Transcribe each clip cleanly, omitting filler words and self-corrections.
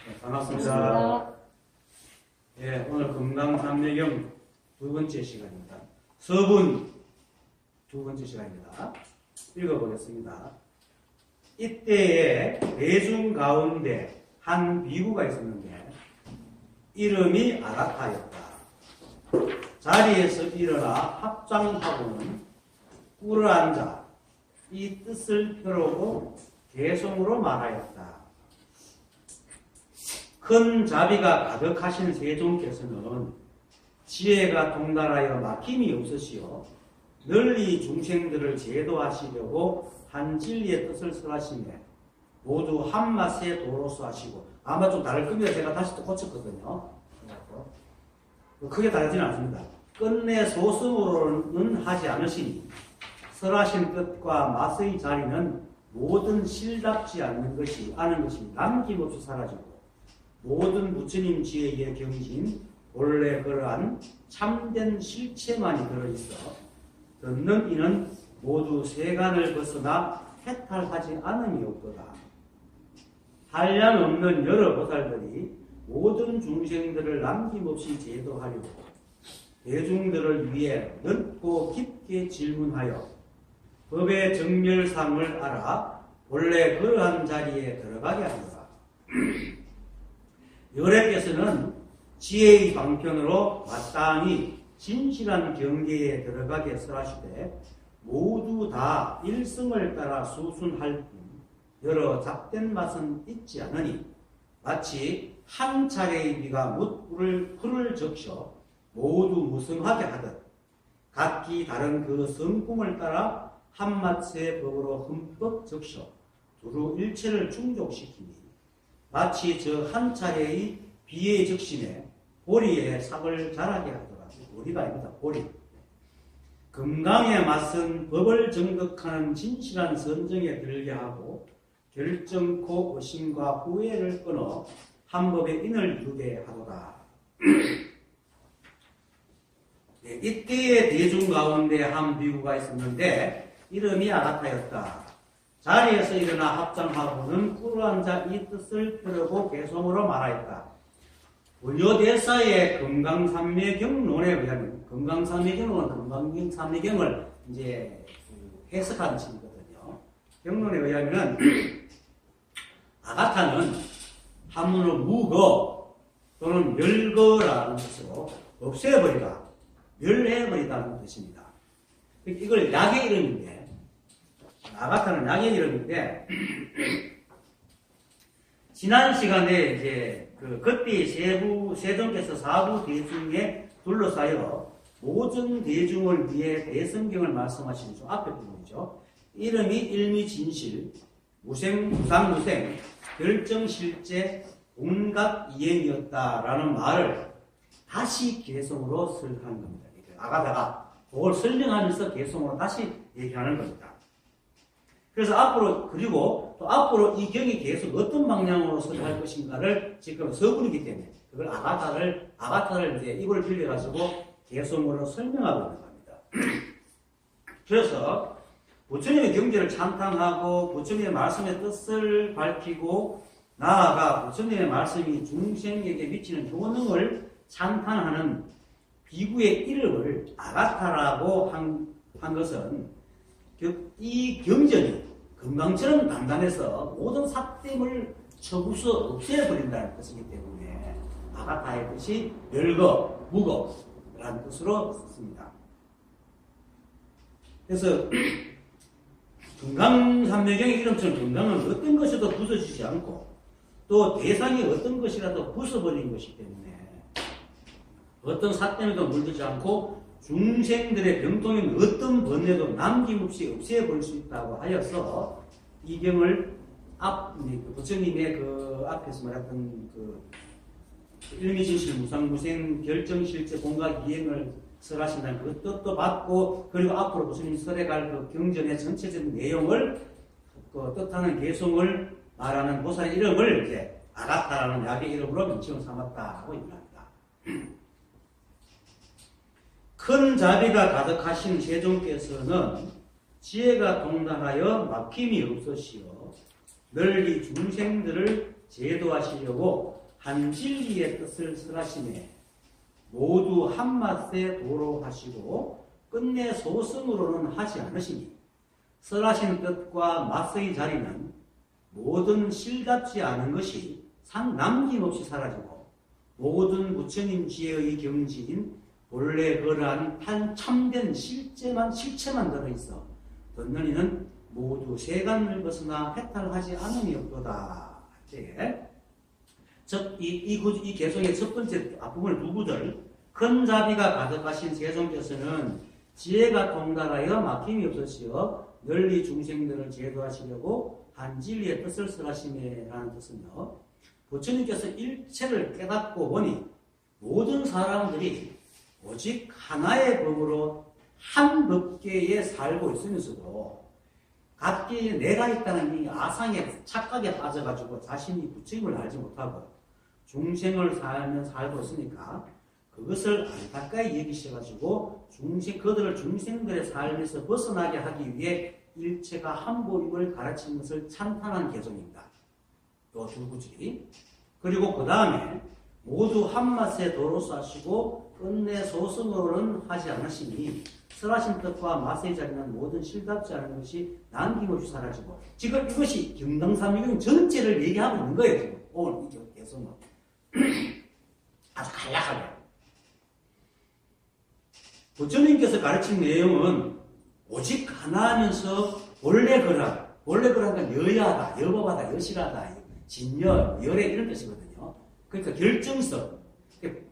네, 반갑습니다. 예, 오늘 금강산매경 두 번째 시간입니다. 서분 두 번째 시간입니다. 읽어보겠습니다. 이때에 대중 가운데 한 비구가 있었는데 이름이 아가타였다. 자리에서 일어나 합장하고는 꿇어 앉아 이 뜻을 펴려고 개성으로 말하였다. 큰 자비가 가득하신 세종께서는 지혜가 동달하여 막힘이 없으시어 널리 중생들을 제도하시려고 한 진리의 뜻을 설하시며 모두 한 맛의 도로서 하시고, 아마 좀 다를 겁니다. 제가 다시 또 고쳤거든요. 크게 다르지는 않습니다. 끝내 소승으로는 하지 않으시니 설하신 뜻과 맛의 자리는 모든 실답지 않는 것이 남김없이 사라지고 모든 부처님 지혜에 경신 본래 그러한 참된 실체만이 들어있어 듣는 이는 모두 세간을 벗어나 해탈하지 않음이 없도다. 한량 없는 여러 보살들이 모든 중생들을 남김없이 제도하려고 대중들을 위해 넓고 깊게 질문하여 법의 정멸상을 알아 본래 그러한 자리에 들어가게 하노라. 열애께서는 지혜의 방편으로 마땅히 진실한 경계에 들어가게 설하시되 모두 다 일성을 따라 수순할 뿐 여러 잡된 맛은 있지 않으니 마치 한 차례의 비가 묻불을 적셔 모두 무성하게 하듯 각기 다른 그 성품을 따라 한맛의 법으로 흠뻑 적셔 두루 일체를 충족시키니 마치 저 한 차례의 비의 적심에 보리에 삭을 자라게 하더라. 보리가 아닙니다. 보리. 금강에 맞선 법을 정득하는 진실한 선정에 들게 하고 결정코 의심과 후회를 끊어 한 법의 인을 이루게 하도다. 네, 이때의 대중 가운데 한 비구가 있었는데 이름이 아가타였다. 자리에서 일어나 합장하고는 꿇어 앉아 이 뜻을 펴려고 개성으로 말하였다. 원효대사의 금강산매경론에 의하면, 금강산매경은 금강산매경을 이제 해석하는 책이거든요. 경론에 의하면 아가타는 한문으로 무거 또는 멸거라는 뜻으로 없애버리다, 멸해버리다는 뜻입니다. 이걸 약의 이름인데, 아가타는 약의 이름인데, 지난 시간에 이제 그때 세종께서 사부 대중에 둘러싸여 모든 대중을 위해 대성경을 말씀하시는 저 앞에 부분이죠. 이름이 일미진실, 무상무생, 결정실제, 온갖 이행이었다라는 말을 다시 개성으로 설하는 겁니다. 아가다가 그걸 설명하면서 개성으로 다시 얘기하는 겁니다. 그래서 그리고 또 앞으로 이 경이 계속 어떤 방향으로 설할 것인가를 지금 서문이기 때문에 그걸 아가타를 이제 입을 빌려가지고 개성으로 설명하고 있는 겁니다. 그래서 부처님의 경제를 찬탄하고 부처님의 말씀의 뜻을 밝히고 나아가 부처님의 말씀이 중생에게 미치는 효능을 찬탄하는 비구의 이름을 아가타라고 한 것은 이 경전이 금강처럼 단단해서 모든 삿됨을 쳐부숴 없애버린다는 뜻이기 때문에 아가타의 뜻이 멸거, 무거라는 뜻으로 썼습니다. 그래서 금강산매경의 이름처럼 금강은 어떤 것이도 부서지지 않고 또 대상이 어떤 것이라도 부숴버린 것이기 때문에 어떤 삿됨에도 물들지 않고 중생들의 병통인 어떤 번뇌도 남김없이 없애버릴 수 있다고 하여서 이 경을 부처님의 그 앞에서 말했던 그 일미진실, 무상무생, 결정실제, 공각 이행을 설하신다는 그 뜻도 받고 그리고 앞으로 부처님이 설해갈 그 경전의 전체적인 내용을 그 뜻하는 개성을 말하는 보살의 이름을 이제 아가타라는 약의 이름으로 명칭을 삼았다고 얘기합니다. 큰 자비가 가득하신 세종께서는 지혜가 동달하여 막힘이 없으시어 널리 중생들을 제도하시려고 한 진리의 뜻을 설하시매 모두 한맛에 도로하시고 끝내 소승으로는 하지 않으시니 설하신 뜻과 맛의 자리는 모든 실답지 않은 것이 남김없이 사라지고 모든 부처님 지혜의 경지인 본래 그러한 참된 실체만 들어있어 듣는 이는 모두 세간을 벗어나 해탈하지 않음이 없도다. 이 개성의 첫 번째 앞부분을 두구들 큰 자비가 가득하신 세종께서는 지혜가 통달하여 막힘이 없으시어 널리 중생들을 제도하시려고 한 진리의 뜻을 설하시매라는 뜻은요. 부처님께서 일체를 깨닫고 보니 모든 사람들이 오직 하나의 법으로 한 법계에 살고 있으면서도 각계에 내가 있다는 이 아상의 착각에 빠져가지고 자신이 부처님을 알지 못하고 중생을 살고 있으니까 그것을 안타까이 여기셔가지고 그들을 중생들의 삶에서 벗어나게 하기 위해 일체가 한보임을 가르치는 것을 찬탄한 개성입니다. 또 줄구질이. 그리고 그 다음에 모두 한맛에 도로서 하시고 끝내 소승으로는 하지 않으시니 설하신 뜻과 맛의 자리는 모든 실답지 않은 것이 남김없이 사라지고 지금 이것이 경당삼유경 전체를 얘기하고 있는 거예요. 지금 오늘 이 개성은 아주 간략하게 부처님께서 가르친 내용은 오직 하나하면서 원래 그러한 여야하다, 여법하다, 여실하다, 진여, 열애 이런 뜻이거든요. 그러니까 결정성,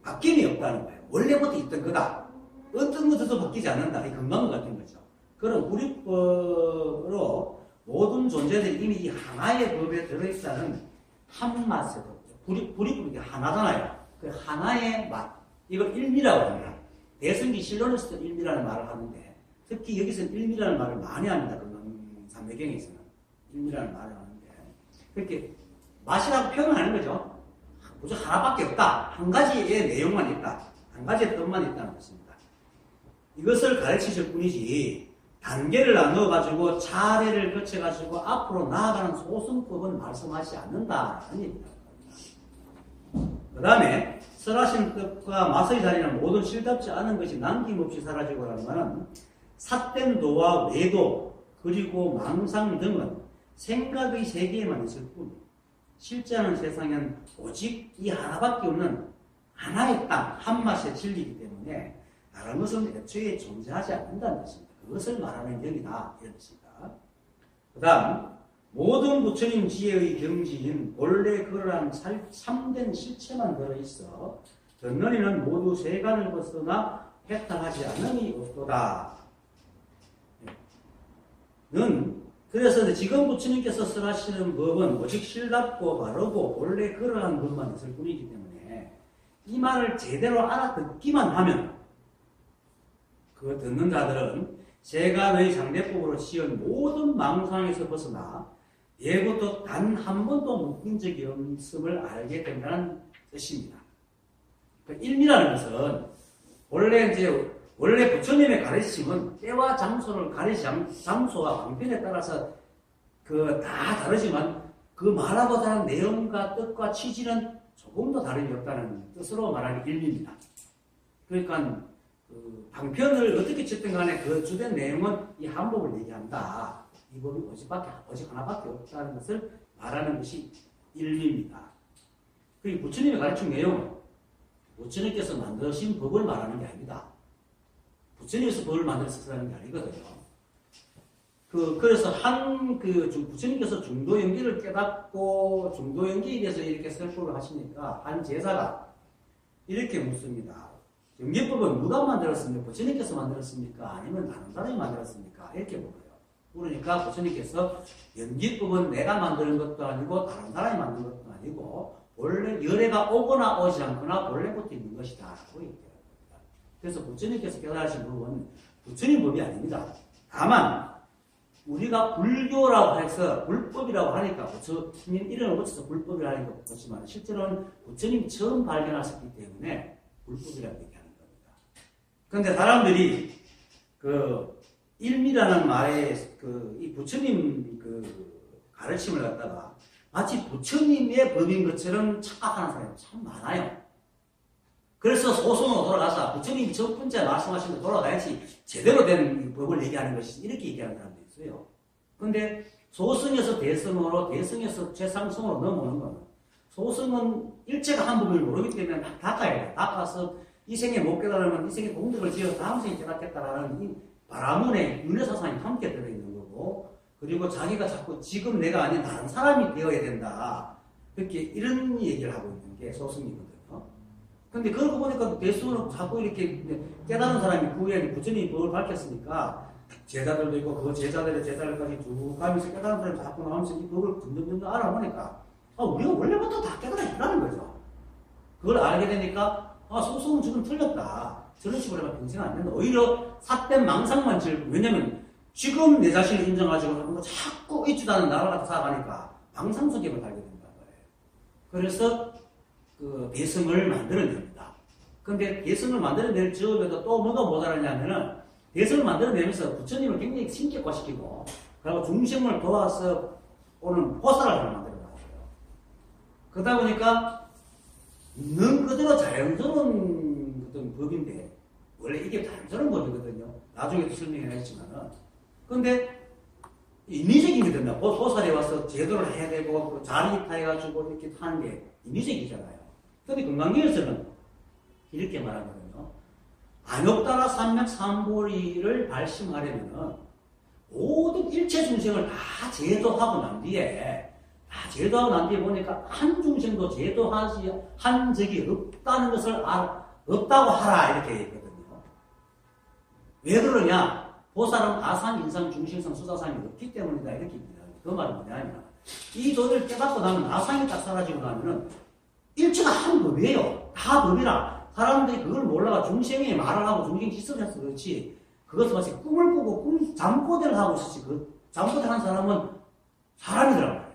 바뀜이 없다는 거예요. 원래부터 있던 거다. 어떤 것도 바뀌지 않는다. 이 건강과 같은 거죠. 그런 우리법으로 모든 존재들이 이미 이 하나의 법에 들어있다는 한 맛의 법. 불이법이 하나잖아요. 그 하나의 맛. 이걸 일미라고 합니다. 대승기 실론에서도 일미라는 말을 하는데 특히 여기서는 일미라는 말을 많이 합니다. 삼매경에서는 일미라는 말을 하는데 그렇게 맛이라고 표현하는 거죠. 무조건 하나밖에 없다. 한 가지의 내용만 있다. 한 가지의 뜻만 있다는 것입니다. 이것을 가르치실 뿐이지 단계를 나누어가지고 차례를 거쳐가지고 앞으로 나아가는 소승법은 말씀하지 않는다는 얘기입니다. 그 다음에 설하신 뜻과 맛의 자리는 모든 실답지 않은 것이 남김없이 사라지고 라는 것은 삿된 도와 외도 그리고 망상 등은 생각의 세계에만 있을 뿐 실제하는 세상엔 오직 이 하나밖에 없는 하나의 땅, 한맛의 진리이기 때문에 다른 것은 애초에 존재하지 않는다는 것입니다. 그것을 말하는 경이다 이런 뜻입니다. 그 다음 모든 부처님 지혜의 경지인 본래 그러한 참된 실체만 들어있어 듣는 이는 모두 세간을 벗어나 해탈하지 않음이 없도다. 그래서 지금 부처님께서 설하시는 법은 오직 실답고 바르고 원래 그러한 법만 있을 뿐이기 때문에 이 말을 제대로 알아듣기만 하면 그 듣는 자들은 세간의 장대법으로 지은 모든 망상에서 벗어나 예고도 단 한 번도 묶인 적이 없음을 알게 된다는 뜻입니다. 일미라는 것은 원래 부처님의 가르침은 때와 장소를 장소와 방편에 따라서 다 다르지만 그 말하고 다른 내용과 뜻과 취지는 조금도 다름이 없다는 뜻으로 말하는 일미입니다. 그러니까 방편을 어떻게 쳤든 간에 그 주된 내용은 이 한법을 얘기한다. 이 법이 오직 하나밖에 없다는 것을 말하는 것이 일미입니다. 그리고 부처님이 가르친 내용은 부처님께서 만드신 법을 말하는 게 아닙니다. 부처님께서 법을 만들어서라는 게 아니거든요. 그래서 부처님께서 중도연기를 깨닫고 중도연기에 대해서 이렇게 설법을 하시니까 한 제사가 이렇게 묻습니다. 연기법은 누가 만들었습니까? 부처님께서 만들었습니까? 아니면 다른 사람이 만들었습니까? 이렇게 물어요. 그러니까 부처님께서 연기법은 내가 만드는 것도 아니고 다른 사람이 만든 것도 아니고 원래 열애가 오거나 오지 않거나 원래부터 있는 것이다 라고 얘기합니다. 그래서 부처님께서 깨달으신 법은 부처님 법이 아닙니다. 다만 우리가 불교라고 해서 불법이라고 하니까 부처님 이름을 붙여서 불법이라고 하니까 그렇지만 실제로는 부처님이 처음 발견하셨기 때문에 불법이라고 얘기하는 겁니다. 그런데 사람들이 일미라는 말에 이 부처님 가르침을 갖다가 마치 부처님의 법인 것처럼 착각하는 사람이 참 많아요. 그래서 소승으로 돌아가서 부처님이 첫 번째 말씀하신 대 돌아가야지 제대로 된 법을 얘기하는 것이 이렇게 얘기하는 사람도 있어요. 근데 소승에서 대승으로, 대승에서 최상승으로 넘어오는 거는 소승은 일체가 한 법을 모르기 때문에 막 닦아야 돼. 닦아서 이 생에 못 깨달으면 이 생에 공덕을 지어서 다음 생에 깨닫겠다라는 이 바라문의 윤회사상이 함께 들어있는 거고, 그리고 자기가 자꾸 지금 내가 아닌 다른 사람이 되어야 된다. 그렇게 이런 얘기를 하고 있는 게 소승이거든요. 근데 그러고 보니까 대승으로 자꾸 이렇게 깨달은 사람이 그 후에 부처님이 법을 밝혔으니까 제자들도 있고 그 제자들의 제자들까지 쭉 가면서 깨달은 사람이 자꾸 나오면서 이 법을 점점 알아보니까 우리가 원래부터 다 깨달아 있다는 거죠. 그걸 알게 되니까 소승은 지금 틀렸다. 저런 식으로 하면 평생 안 된다. 오히려 삿된 망상만 즐기고, 왜냐면 지금 내 자신을 인정하지고 하는 거 자꾸 있지도 않은 나와 같이 살아가니까 망상 속에만 달게 된다는 거예요. 그래서 그 대승을 만들어냅니다. 근데 대승을 만들어낼 즈음에도 또 뭐가 모자라냐면은 대승을 만들어내면서 부처님을 굉장히 신격화시키고, 그리고 중심을 도와서 오는 보살을 만들어놨어요. 그러다 보니까 있는 그대로 자연스러운 어떤 법인데, 원래 이게 자연스러운 법이거든요. 나중에도 설명을 했지만은. 근데 인위적인 게 된다. 보살에 와서 제도를 해야 되고, 자리 타해가지고 이렇게 하는 게 인위적이잖아요. 근데 금강경에서는 이렇게 말하거든요. 안욕따라 삼맥 삼보리를 발심하려면은 모든 일체 중생을 다 제도하고 난 뒤에, 보니까 한 중생도 제도하지 한 적이 없다는 것을 없다고 하라, 이렇게 했거든요. 왜 그러냐? 보살은 아상, 인상, 중심상, 수사상이 없기 때문이다, 이렇게 얘기합니다. 그 말은 뭐냐면, 이 도를 깨닫고 나면 아상이 딱 사라지고 나면은 일체가 한 법이에요. 다 법이라. 사람들이 그걸 몰라가 중생이 말을 하고 중생 짓을 해서 그렇지, 그것을 마치 꿈을 꾸고 잠꼬대를 하고 있었지. 그 잠꼬대 한 사람은 사람이더란 말이에요.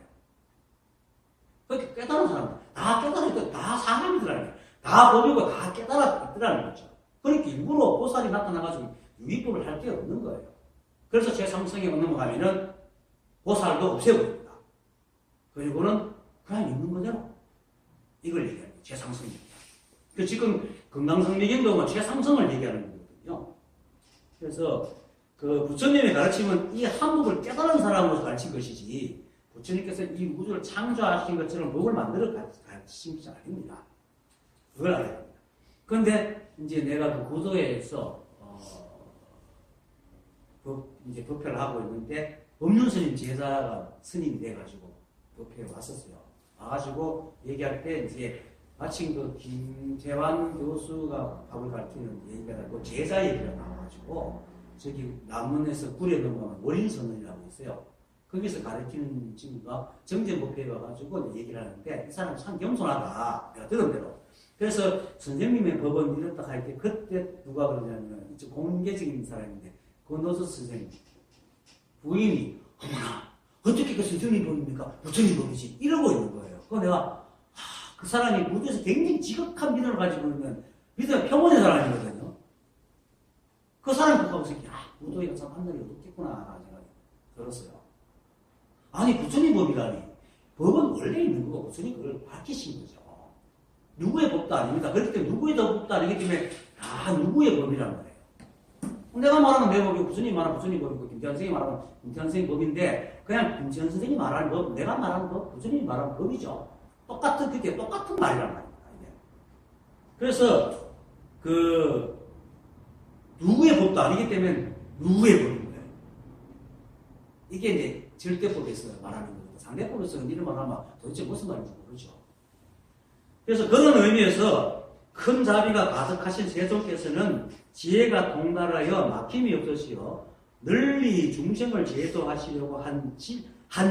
그렇게 깨달은 사람, 다 깨달았고 다 사람이더라는 거예요. 다 법이고 다 깨달았더라는 거죠. 그러니까 일부러 보살이 나타나가지고 유의법을 할 게 없는 거예요. 그래서 제삼성에 넘어가면은 보살도 없애버립니다. 그리고는 그냥 있는 거죠. 이걸 얘기하는 거예요. 최상승입니다. 그 지금 금강성미경도 최상승을 얘기하는 거거든요. 그래서 그 부처님의 가르침은 이 한법을 깨달은 사람으로서 가르친 것이지, 부처님께서 이 우주를 창조하신 것처럼 법을 만들어 가르친 것이 아닙니다. 그걸 알아야 됩니다. 그런데 이제 내가 그 구도에서 이제 법회를 하고 있는데 법륜스님 제자가 스님이 돼가지고 법회에 왔었어요. 와가지고 얘기할 때 이제 마침 그 김재환 교수가 법을 가르치는 얘기가 나고 제자 얘기가 나와가지고 저기 남문에서 굴에 넘어가면 월인선언이라고 있어요. 거기서 가르치는 친구가 정전법회에 와가지고 얘기를 하는데 이 사람 참 겸손하다. 내가 들은 대로. 그래서 선생님의 법은 이렇다 할 때 그때 누가 그러냐면 이제 공개적인 사람인데 권노수 선생님 부인이 어머나 어떻게 그 선생님 법입니까? 부처님 법이지 이러고 있는 거예요. 그거 내가 그 사람이 무도에서 굉장히 지극한 믿음을 가지고 있는 믿음의 평온의 사람이거든요. 그 사람이 보고 있으니까 무도에 가서 한 날이 없겠구나 라는 생각이 들었어요. 아니 부처님 법이라니, 법은 원래 있는 거고 부처님 그걸 밝히신 거죠. 누구의 법도 아닙니다. 그렇기 때문에 누구의 법도 아니기 때문에 다 누구의 법이란 말이에요. 내가 말하면 내 법이고 부처님 말하면 부처님 법이고 김태환 선생님이 말하면 김태환 선생님 법인데, 그냥 김태환 선생님이 말하는 법, 내가 말하는 법, 부처님이 말하는 법이죠. 그게 똑같은 말이란 말입니다. 그래서 누구의 법도 아니기 때문에 누구의 법인 거예요. 이게 이제 절대법에서 말하는 겁니다. 상대법에서는 이런 말 하면 도대체 무슨 말인지 모르죠. 그래서 그런 의미에서 큰 자비가 가득하신 세종께서는 지혜가 통달하여 막힘이 없으시어 널리 중생을 제도하시려고 한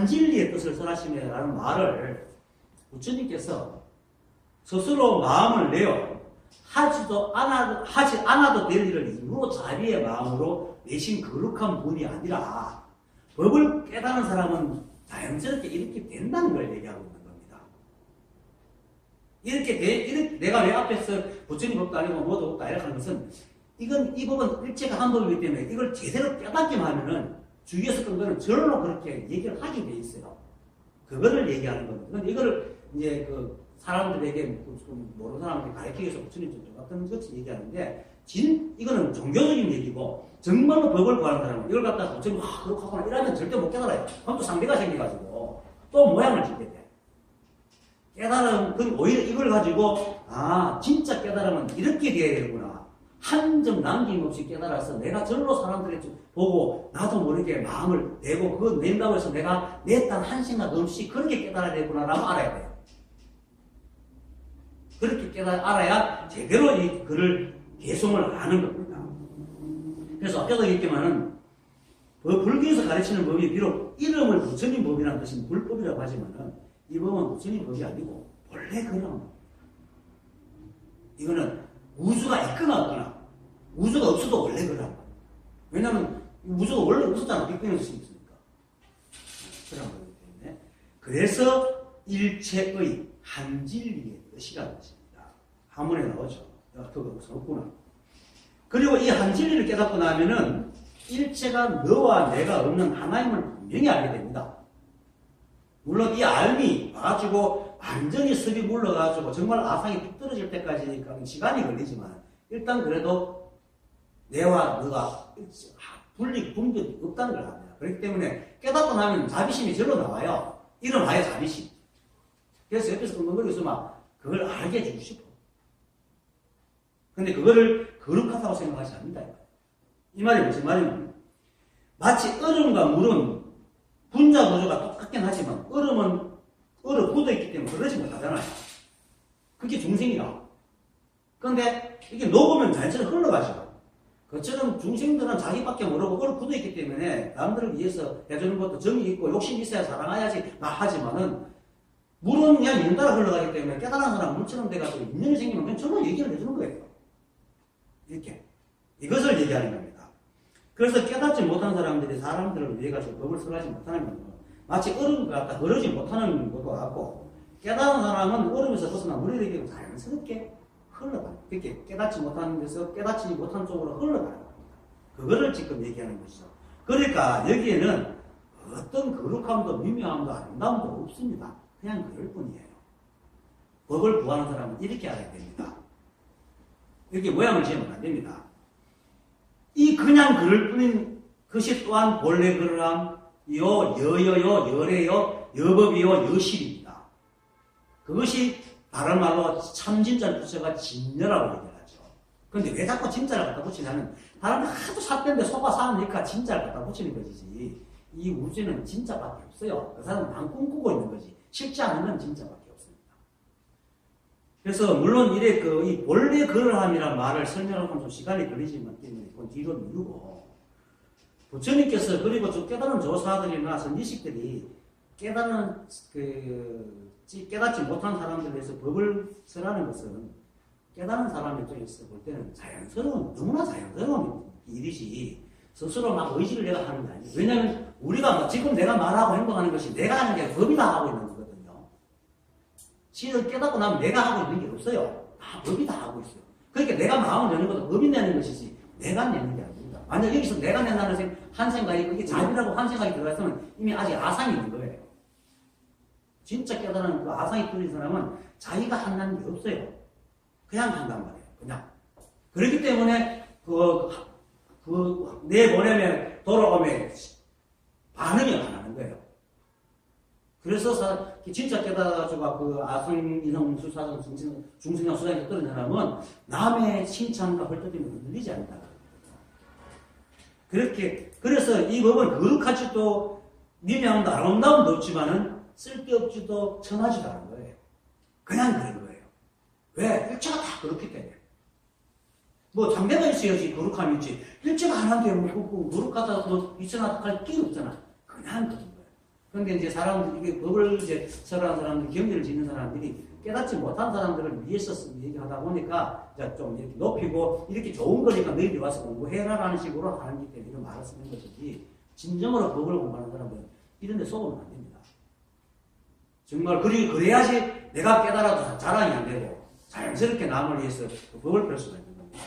진리의 뜻을 설하시며라는 말을 부처님께서 스스로 마음을 내어 하지 않아도 될 일을 일부러 자비의 마음으로 내신 거룩한 분이 아니라 법을 깨달은 사람은 자연스럽게 이렇게 된다는 걸 얘기하고 있는 겁니다. 이렇게 내가 왜 앞에서 부처님 법도 아니고 뭐도 없다 이렇게 하는 것은, 이 법은 일체가 한 법이기 때문에 이걸 제대로 깨닫기만 하면은 주위에서 끈 거는 절로 그렇게 얘기를 하게 돼 있어요. 그거를 얘기하는 겁니다. 근데 이거를 이제 그 사람들에게 모르는 사람한테 가르치기 위해서 부처님 좀 같은 것을 얘기하는데 이거는 종교적인 얘기고 정말로 법을 구하는 사람은 이걸 갖다가 부처님 그렇게 하거나 이러면 절대 못 깨달아요. 그럼 또 상대가 생겨가지고 또 모양을 짓게 돼. 깨달음, 오히려 이걸 가지고 진짜 깨달으면 이렇게 돼야 되는구나. 한 점 남김없이 깨달아서 내가 절로 사람들이 보고 나도 모르게 마음을 내고 그거 낸다고 해서 내가 내 딴 한 생각 없이 그렇게 깨달아야 되구나라고 알아야 돼요. 그렇게 알아야 제대로 이 글을 개송을 아는 겁니다. 그래서 앞에서 얘기했지만은 불교에서 가르치는 법이 비록 이름을 부처님 법이라는 뜻은 불법이라고 하지만은 이 법은 부처님 법이 아니고 원래 그런 이거는 우주가 있거나 없거나 우주가 없어도 원래 그런 거예요. 왜냐하면 우주가 원래 없었잖아. 빅뱅에서 있으니까. 그런 거기 때문에 그래서 일체의 한진리의 뜻이라는 것입니다. 한문에 나오죠. 그거 없구나. 그리고 이 한진리를 깨닫고 나면은 일체가 너와 내가 없는 하나임을 분명히 알게 됩니다. 물론 이 알미 와가지고 완전히 습이 물러가지고 정말 아상이 뚝 떨어질 때까지 시간이 걸리지만 일단 그래도 내와 너가 분별이 없다는 걸 압니다. 그렇기 때문에 깨닫고 나면 자비심이 절로 나와요. 일어나요 자비심. 그래서 옆에서 끙끙거리면서 막 그걸 알게 해주고 싶어. 근데 그거를 거룩하다고 생각하지 않는다. 이 말이 무슨 말이냐면 마치 얼음과 물은 분자 구조가 똑같긴 하지만 얼음 굳어있기 때문에 그러지 못하잖아요. 그게 중생이라. 그런데 이게 녹으면 자연처럼 흘러가죠. 그처럼 중생들은 자기밖에 모르고 얼음 굳어있기 때문에 남들을 위해서 해주는 것도 정이 있고 욕심이 있어야 사랑해야지 하지만은 물은 그냥 연달아 흘러가기 때문에 깨달은 사람 물처럼 돼가지고 인연이 생기면 그냥 저로 얘기를 해주는 거예요. 이렇게. 이것을 얘기하는 겁니다. 그래서 깨닫지 못한 사람들이 사람들을 위해 가지고 법을 설하지 못하는 겁니다. 마치 얼음 같다 흐르지 못하는 것도 같고 깨달은 사람은 얼음에서 벗어나 물이 되게 자연스럽게 흘러가요. 그렇게 깨닫지 못하는 데서 깨닫지 못한 쪽으로 흘러가는 겁니다. 그거를 지금 얘기하는 것이죠. 그러니까 여기에는 어떤 거룩함도 미묘함도 아름다움도 없습니다. 그냥 그럴 뿐이에요. 법을 구하는 사람은 이렇게 알아야 됩니다. 이렇게 모양을 지으면 안 됩니다. 이 그냥 그럴 뿐인 것이 또한 본래 그러함, 여여여, 여래여, 여법이요, 여실입니다. 그것이 다른 말로 참 진짜 부처가 진여라고 얘기하죠. 그런데 왜 자꾸 진짜를 갖다 붙이냐면 다른 하도 삿대인데 속아 사니까 진짜를 갖다 붙이는 것이지 이 우주는 진짜밖에 없어요. 그 사람은 안 꿈꾸고 있는 거지. 실제 않은 건 진짜밖에 없습니다. 그래서 물론 이래 이 본래 그러함이란 말을 설명하면 좀 시간이 걸리지만 때문에 그건 뒤로 미루고 부처님께서 그리고 좀 깨달은 조사들이나 선지식들이 깨닫지 못한 사람들에 대해서 법을 설하는 것은 깨달은 사람 입장에서 볼 때는 너무나 자연스러운 일이지 스스로 막 의지를 내가 하는 게 아니에요. 왜냐하면 우리가 지금 내가 말하고 행동하는 것이 내가 하는 게 법이 다 하고 있는 거거든요. 신을 깨닫고 나면 내가 하고 있는 게 없어요. 다 법이 다 하고 있어요. 그러니까 내가 마음을 내는 것도 법이 내는 것이지 내가 내는 게 아닙니다. 만약 여기서 내가 낸다는 한 생각이 그게 자비라고 한 생각이 들어갔으면 이미 아직 아상이 있는 거예요. 진짜 깨달은 그 아상이 뚫린 사람은 자기가 한다는 게 없어요. 그냥 한단 말이에요. 그냥. 그렇기 때문에 내 보내면 돌아오면 반응이 안 하는 거예요. 그래서 진짜 깨달아가지고 아성 인성 수사상 중생형 수사에 떨어진 사람은 남의 칭찬과 헐떡임을 흔들리지 않는다. 그래서 이 법은 거룩하지도 미묘함도 아름다움도 없지만은 쓸데없지도 천하지도 않은 거예요. 그냥 그런 거예요. 왜? 일체가 다 그렇기 때문에. 장대가 있어야지 거룩함이 있지. 일체가 하나인데 거룩하다고 있어나 할 게 없잖아. 그냥 그런 거예요. 그런데 이제 이게 법을 설하는 사람들, 경계를 짓는 사람들이 깨닫지 못한 사람들을 위해서 얘기하다 보니까 좀 이렇게 높이고 이렇게 좋은 거니까 너희들이 와서 공부해라라는 식으로 하는 게 때문에 이런 말을 쓰는 것이지 진정으로 법을 공부하는 사람들은 이런 데 속으면 안 됩니다. 정말 그래야지 내가 깨달아도 자랑이 안 되고 자연스럽게 남을 위해서 법을 펼 수가 있는 겁니다.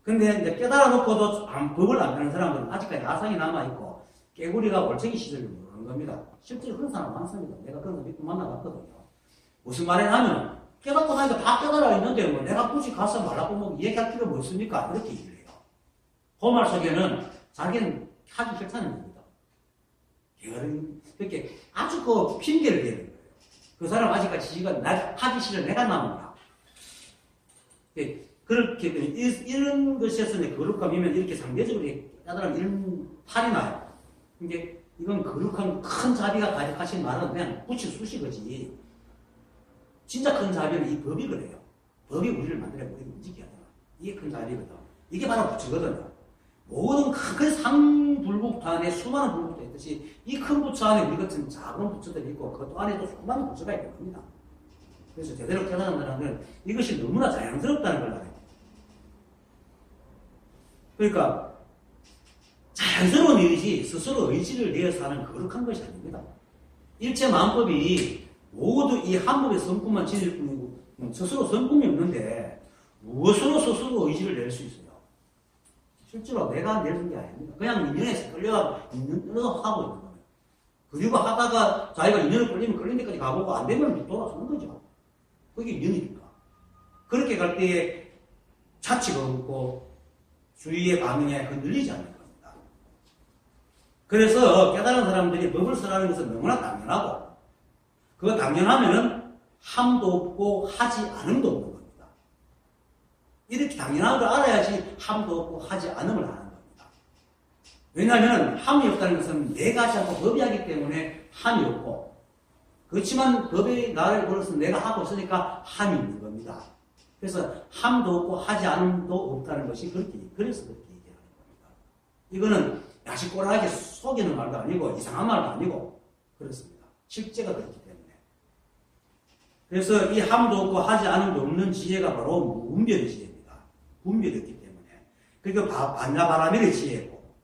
근데 이제 깨달아 놓고도 법을 안 펴는 사람들은 아직까지 아상이 남아있고 깨구리가 올챙이 시절을 모르는 겁니다. 실제로 그런 사람 많습니다. 내가 그런 사람 만나봤거든요. 무슨 말이냐면 깨닫고 나니까 다 깨달아 있는데 뭐 내가 굳이 가서 말하고 뭐 얘기할 필요가 뭐 있습니까? 이렇게 얘기를 해요. 그 말 속에는 자기는 하기 싫다는 겁니다. 이렇게 아주 그 핑계를 대는 거예요. 그 사람 아직까지 지가 하기 싫어 내가 나온다. 그렇게 이런 것에서 거룩함이면 이렇게 상대적으로 깨달으면 이런 탈이 나요. 이게 이건 거룩한 큰 자비가 가득하신 말은 그냥 붙일 수식어지. 진짜 큰 자비는 이 법이 그래요. 법이 우리를 만들어 우리를 움직이게 하잖아. 이게 큰 자비거든. 이게 바로 부처거든요. 모든 큰 상불국토 안에 수많은 불국토 있듯이 이 큰 부처 안에 우리 같은 작은 부처들이 있고 그것도 안에도 수많은 부처가 있는 겁니다. 그래서 제대로 깨달은다는 건 이것이 너무나 자연스럽다는 걸 알아요. 그러니까 자연스러운 일이지 스스로 의지를 내어서 하는 거룩한 것이 아닙니다. 일체 마음법이 모두 이 한법의 성품만 지닐 뿐이고 스스로 성품이 없는데 무엇으로 스스로 의지를 낼 수 있어요? 실제로 내가 내는 게 아닙니다. 그냥 인연에서 끌려가고 인연으로 하고 있는 거예요. 그리고 하다가 자기가 인연을 끌리면 끌린 데까지 가보고 안 되면 돌아서는 거죠. 그게 인연이니까. 그렇게 갈 때에 자치가 없고 주위의 반응에 흔들리지 않는 겁니다. 그래서 깨달은 사람들이 법을 써라는 것은 너무나 당연하고 그거 당연하면은 함도 없고 하지 않음도 없는 겁니다. 이렇게 당연한 걸 알아야지 함도 없고 하지 않음을 하는 겁니다. 왜냐하면 함이 없다는 것은 내가 하지 않고 법이 하기 때문에 함이 없고 그렇지만 법이 나를 걸어서 내가 하고 있으니까 함이 있는 겁니다. 그래서 함도 없고 하지 않음도 없다는 것이 그래서 그렇게 얘기하는 겁니다. 이거는 야식꼬라하게 속이는 말도 아니고 이상한 말도 아니고 그렇습니다. 실제가 그렇기 때문에. 그래서 이 함도 없고 하지 않음도 없는 지혜가 바로 무분별의 지혜입니다. 분별이 없기 때문에. 그리고 반야바라밀의 지혜고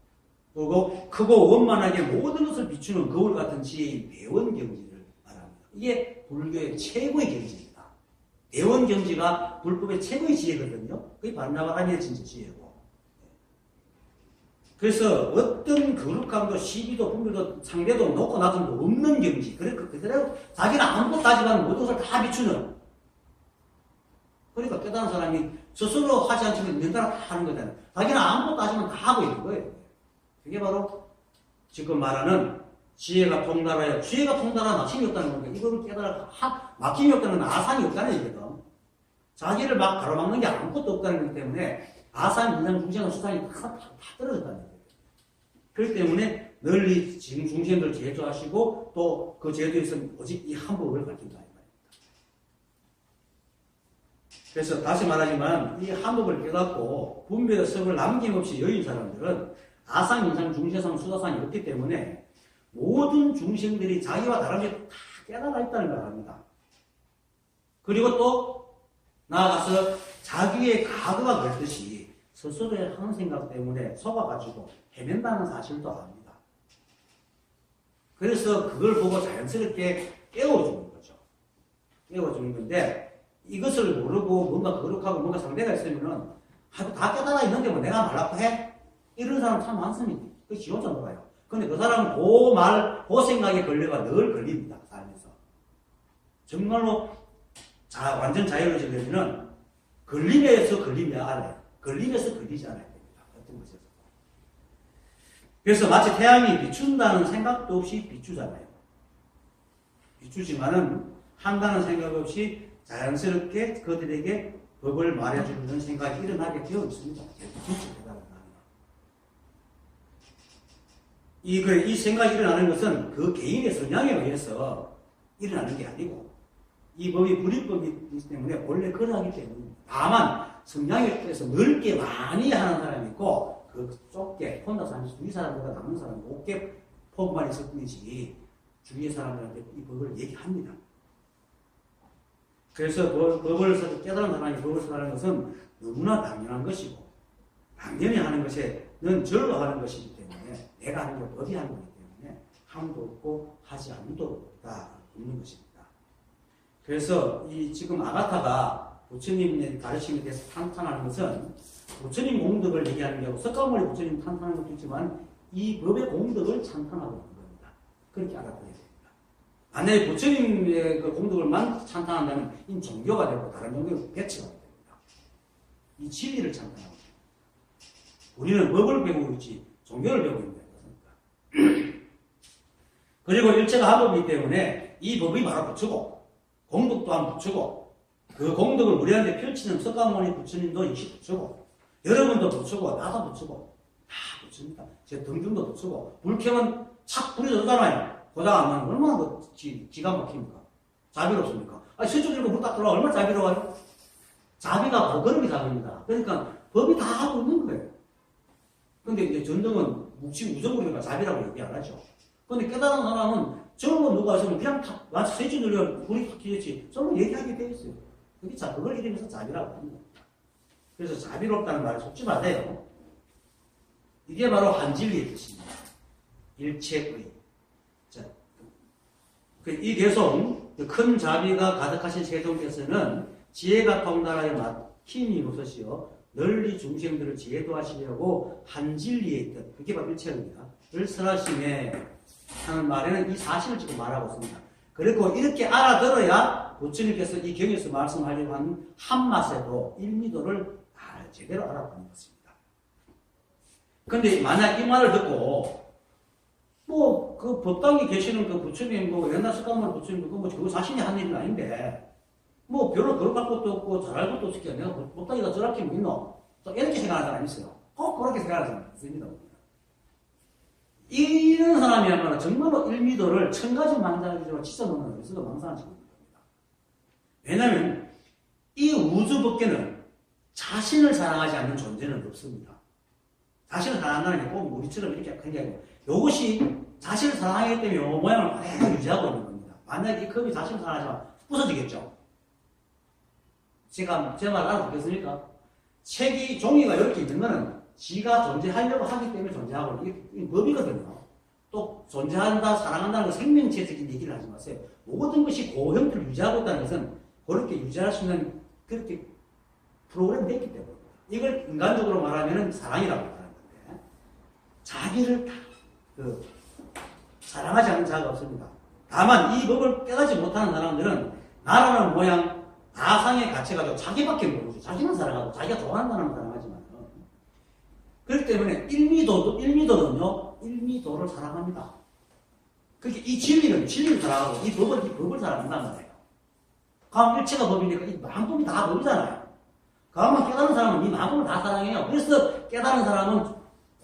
그리고 크고 원만하게 모든 것을 비추는 거울 같은 지혜인 대원경지를 말합니다. 이게 불교의 최고의 경지입니다. 대원경지가 불법의 최고의 지혜거든요. 그게 반야바라밀의 진짜 지혜고. 그래서 어떤 거룩함도 시비도 분별도 상대도 높고 낮음도 없는 경지. 그대로 자기는 아무것도 따지만 모든 것을 다 비추는. 그러니까 깨달은 사람이 스스로 하지 않지만 있는 대로 다 하는 거잖아요. 자기는 아무것도 따지면 다 하고 있는 거예요. 그게 바로 지금 말하는 지혜가 통달하여 지혜가 통달한 막힘이 없다는 겁니다. 이거를 깨달아 막힘이 없다는 건 아상이 없다는 얘기거든. 자기를 막 가로막는 게 아무것도 없다는 거기 때문에 아상, 인상, 중생의 수상이 다 떨어졌다는 거예요. 그렇기 때문에 널리 지금 중생들 제조하시고 또 그 제도에서 오직 이 한 법을 가르친다. 그래서 다시 말하지만 이 한 법을 깨닫고 분별의 성을 남김없이 여인 사람들은 아상, 인상, 중세상, 수다상이 없기 때문에 모든 중생들이 자기와 다름이 다 깨달아 있다는 걸 압니다. 그리고 또 나아가서 자기의 가도가 걸듯이 스스로의 한 생각 때문에 속아가지고 헤맨다는 사실도 압니다. 그래서 그걸 보고 자연스럽게 깨워주는 거죠. 깨워주는 건데 이것을 모르고 뭔가 거룩하고 뭔가 상대가 있으면은 다 깨달아 있는데 뭐 내가 말라고 해? 이런 사람 참 많습니다. 그 지 혼자 놀아요. 근데 그 사람은 그 생각에 걸려가 늘 걸립니다. 삶에서. 정말로 완전 자유로워지려면은 걸림에서 걸리면 알아요. 걸림에서 걸리지 않아야 됩니다. 어떤 것에서. 그래서 마치 태양이 비춘다는 생각도 없이 비추잖아요. 비추지만은 한다는 생각 없이 자연스럽게 그들에게 법을 말해주는 생각이 일어나게 되어 있습니다. 이 생각이 일어나는 것은 그 개인의 성향에 의해서 일어나는 게 아니고 이 법이 불이법이기 때문에 원래 그러하기 때문입니다. 다만 성향에 의해서 넓게 많이 하는 사람이 있고 그 좁게 혼자서 하는 주위 사람보다 남는 사람이 좁게 포부만 있을 뿐이지 주위의 사람들한테 이 법을 얘기합니다. 그래서 법을 깨달은 사람이 법을 써라는 것은 너무나 당연한 것이고 당연히 하는 것에는 절로 하는 것이기 때문에 내가 하는 게 법이 하는 거기 때문에 함도 없고 하지 않음도 없는 것입니다. 그래서 이 지금 아가타가 부처님의 가르침에 대해서 탄탄하는 것은 부처님 공덕을 얘기하는 게 아니고 석가모니 부처님 탄탄한 것도 있지만 이 법의 공덕을 찬탄하고 있는 겁니다. 그렇게 알아들어야 됩니다. 만약에 부처님의 그 공덕을만 찬탄한다면 이 종교가 되고 다른 종교가 배치가 됩니다. 이 진리를 찬탄하고 우리는 법을 배우고 있지 종교를 배우고 있는 거니까. 그리고 일체가 합법이기 때문에 이 법이 바로 부처고 공덕 또한 부처고 그 공덕을 우리한테 펼치는 석가모니 부처님도 역시 부처고 여러분도 부처고 나도 부처고 다 부처입니다. 제 등등도 부처고 불 켜면 착 불이 져잖아요. 고장 안 나는 얼마나 더 기가 막힙니까? 자비롭습니까? 아니 실적 들고 불 딱 들어와 얼마나 자비로워요? 자비가 바로 그런 게 자비입니다. 그러니까 법이 다 하고 있는 거예요. 근데 이제 전등은 묵치무정으로니까 자비라고 얘기 안 하죠. 근데 깨달은 사람은 전부 누가 있으면 그냥 탁 완전 스위치 누르면 불이 탁 켜졌지. 전부 얘기하게 돼 있어요. 그게 자 그걸 이름해서 자비라고 합니다. 그래서 자비롭다는 말을 속지 마세요. 이게 바로 한진리의 뜻입니다. 일체의. 자, 이 개송, 큰 자비가 가득하신 세종께서는 지혜가 통달하여 막힘이 없으시어 널리 중생들을 지혜도하시려고 한진리의 뜻, 그게 바로 일체입니다. 를 설하심에 하는 말에는 이 사실을 지금 말하고 있습니다. 그리고 이렇게 알아들어야 부처님께서 이 경에서 말씀하려고 하는 한맛에도 일미도를 제대로 알아보는 것입니다. 근데 만약 이 말을 듣고 그 법당에 계시는 그 부처님, 옛날 석가모니 부처님, 그거 자신이 한 일은 아닌데, 별로 그럴 것도 없고, 잘할 것도 없을 게 내가 법당에다 저렇게 뭐 있노? 이렇게 생각하는 사람이 있어요. 그렇게 생각하는 사람이 있습니다. 이런 사람이야말로 정말로 일미도를 천가지 만장이지만 진짜 놓는 여기서도 망상한 친구입니다. 왜냐면, 이 우주 법계는 자신을 사랑하지 않는 존재는 없습니다. 자신을 사랑한다는 게 꼭 우리처럼 이렇게 큰 게 아니고, 이것이 자신을 사랑하기 때문에 이 모양을 그대로 유지하고 있는 겁니다. 만약에 이 컵이 자신을 사랑하지만 부서지겠죠? 제 말 알아듣겠습니까? 책이, 종이가 이렇게 있는 거는 지가 존재하려고 하기 때문에 존재하고, 이게 법이거든요. 또 존재한다, 사랑한다는 건 생명체적인 얘기를 하지 마세요. 모든 것이 그 형태를 유지하고 있다는 것은 그렇게 유지할 수 있는 그렇게 프로그램이 됐기 때문에 이걸 인간적으로 말하면 사랑이라고 말하는 건데 자기를 사랑하지 않는 자가 없습니다. 다만 이 법을 깨닫지 못하는 사람들은 나라는 모양 다상에 갇혀가지고 자기밖에 모르죠. 자기만 사랑하고 자기가 좋아하는 사람은 사랑하지만 그렇기 때문에 일미도는요 일미도를 사랑합니다. 그렇게 이 진리를 사랑하고 이 법을 사랑한단 말이에요. 그럼 일체가 법이니까 이 만법이 다 법이잖아요. 그러면 깨달은 사람은 이 만법을 다 사랑해요. 그래서 깨달은 사람은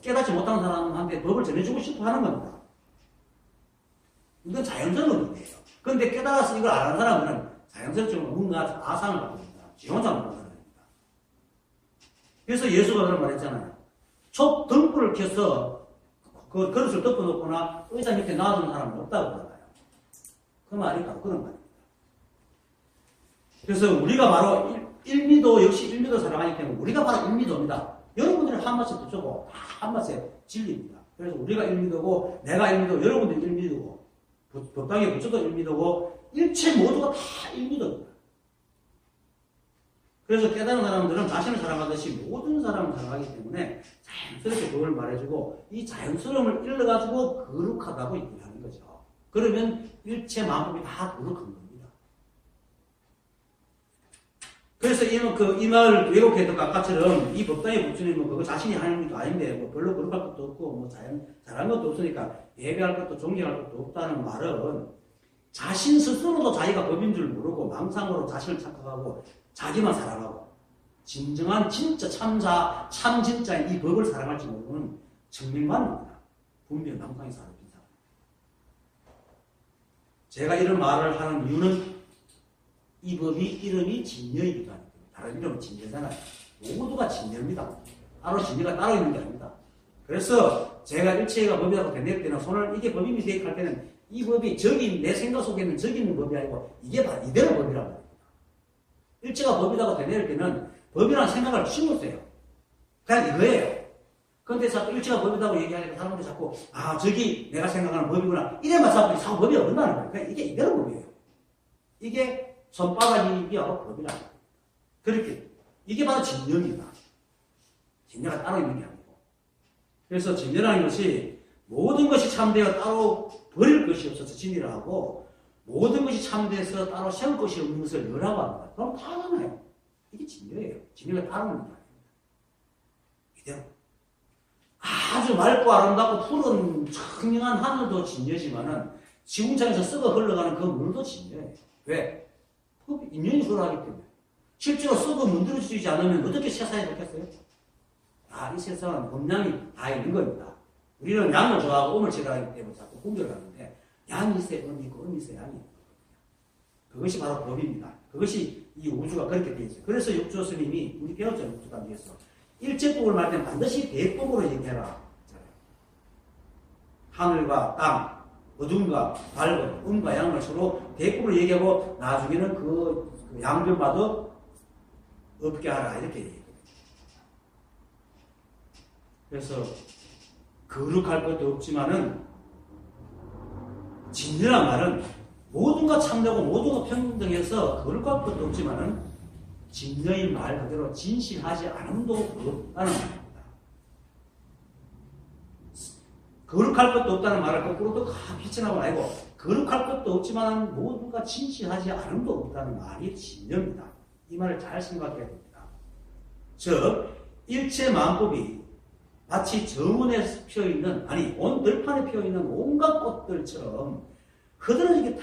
깨닫지 못하는 사람한테 법을 전해주고 싶어 하는 겁니다. 이건 자연스러운 일이에요. 그런데 깨달아서 이걸 안 하는 사람은 자연스럽지만 뭔가 아상을 갖고 있습니다. 지 혼자 먹는 사람입니다. 그래서 예수가 그런 말 했잖아요. 등불을 켜서 그 그릇을 덮어놓거나 의자 밑에 놔두는 사람은 없다고 그러잖아요. 그 말이 바로 그런 말입니다. 그래서 우리가 바로 일미도 역시 일미도 사랑하기 때문에 우리가 바로 일미도입니다. 여러분들은 한맛에 부처고 다 한맛에 진리입니다. 그래서 우리가 일미도고 내가 일미도 여러분들 일미도고 법당의 부처도 일미도고 일체 모두가 다 일미도입니다. 그래서 깨달은 사람들은 자신을 사랑하듯이 모든 사람을 사랑하기 때문에 자연스럽게 그걸 말해주고 이 자연스러움을 일러가지고 거룩하다고 얘기를 하는 거죠. 그러면 일체 만법이 다 거룩한 겁니다. 그래서 이 말을 외롭게 했던 아까처럼 이 법당의 부처님은 그거 자신이 하는 것도 아닌데 별로 거룩할 것도 없고 잘한 것도 없으니까 예배할 것도 존경할 것도 없다는 말은 자신 스스로도 자기가 법인 줄 모르고 망상으로 자신을 착각하고 자기만 사랑하고 진정한 진짜 참 진짜인 이 법을 사랑할지 모르고는 정명만입니다. 분명 망상이 사라진 사람. 제가 이런 말을 하는 이유는 이 법이 이름이 진여이기도 합니다. 다른 이름은 진여잖아요. 모두가 진여입니다. 따로 진여가 따로 있는 게 아닙니다. 그래서 제가 일체가 법이라고 대낼 때는 손을 이게 법임이 대입할 때는 이 법이 내 생각 속에 있는 저기 있는 법이 아니고 이게 바로 이대로 법이란 말입니다. 일체가 법이라고 대낼 때는 법이라는 생각을 심었어요. 그냥 이거예요. 그런데 자꾸 일체가 법이라고 얘기하니까 사람들이 자꾸 저기 내가 생각하는 법이구나 이래만 자꾸 법이 어긋나는 거예요. 그냥 이게 이대로 법이에요. 이게 손바닥이 바로 법이라. 그렇게 이게 바로 진여입니다. 진여가 따로 있는 게 아니고. 그래서 진여라는 것이 모든 것이 참되어 따로 버릴 것이 없어서 진리를 하고 모든 것이 참돼서 따로 세울 것이 없는 것을 너라고 합니다. 그럼 다 하나요. 이게 진리예요. 진리가 따르는 게 아닙니다. 이대로. 아주 맑고 아름답고 푸른 청량한 하늘도 진리지만은 지붕장에서 썩어 흘러가는 그 물도 진리예요. 왜? 그 인연이 그러하기 때문에. 실제로 썩어 문드러지지 않으면 어떻게 세상에 좋겠어요? 이 세상은 음양이 다 있는 겁니다. 우리는 양을 좋아하고 음을 싫어하기 때문에 자꾸 공격을 하는데 양이 있어야 음이 있고 음이 있어야 양이 있는 거거든요. 그것이 바로 법입니다. 그것이 이 우주가 그렇게 되어 있어요. 그래서 육조 스님이 우리 배웠잖아요. 육조단지에서 일체법을 말할 때는 반드시 대법으로 얘기해라. 하늘과 땅, 어둠과 밝음, 음과 양을 서로 대법으로 얘기하고 나중에는 그 양변마도 없게 하라 이렇게 얘기해요. 그래서 거룩할 것도 없지만은 진리란 말은 모든 것 참되고 모든 것 평등해서 거룩할 것도 없지만은 진리의 말 그대로 진실하지 않음도 없다는 말입니다. 거룩할 것도 없다는 말을 거꾸로 또 비천하고 아니고 거룩할 것도 없지만 모두가 진실하지 않음도 없다는 말이 진리입니다. 이 말을 잘 생각해야 됩니다. 즉 일체 만법이 마치 정원에 피어있는 온 들판에 피어있는 온갖 꽃들처럼 흐드러지게 다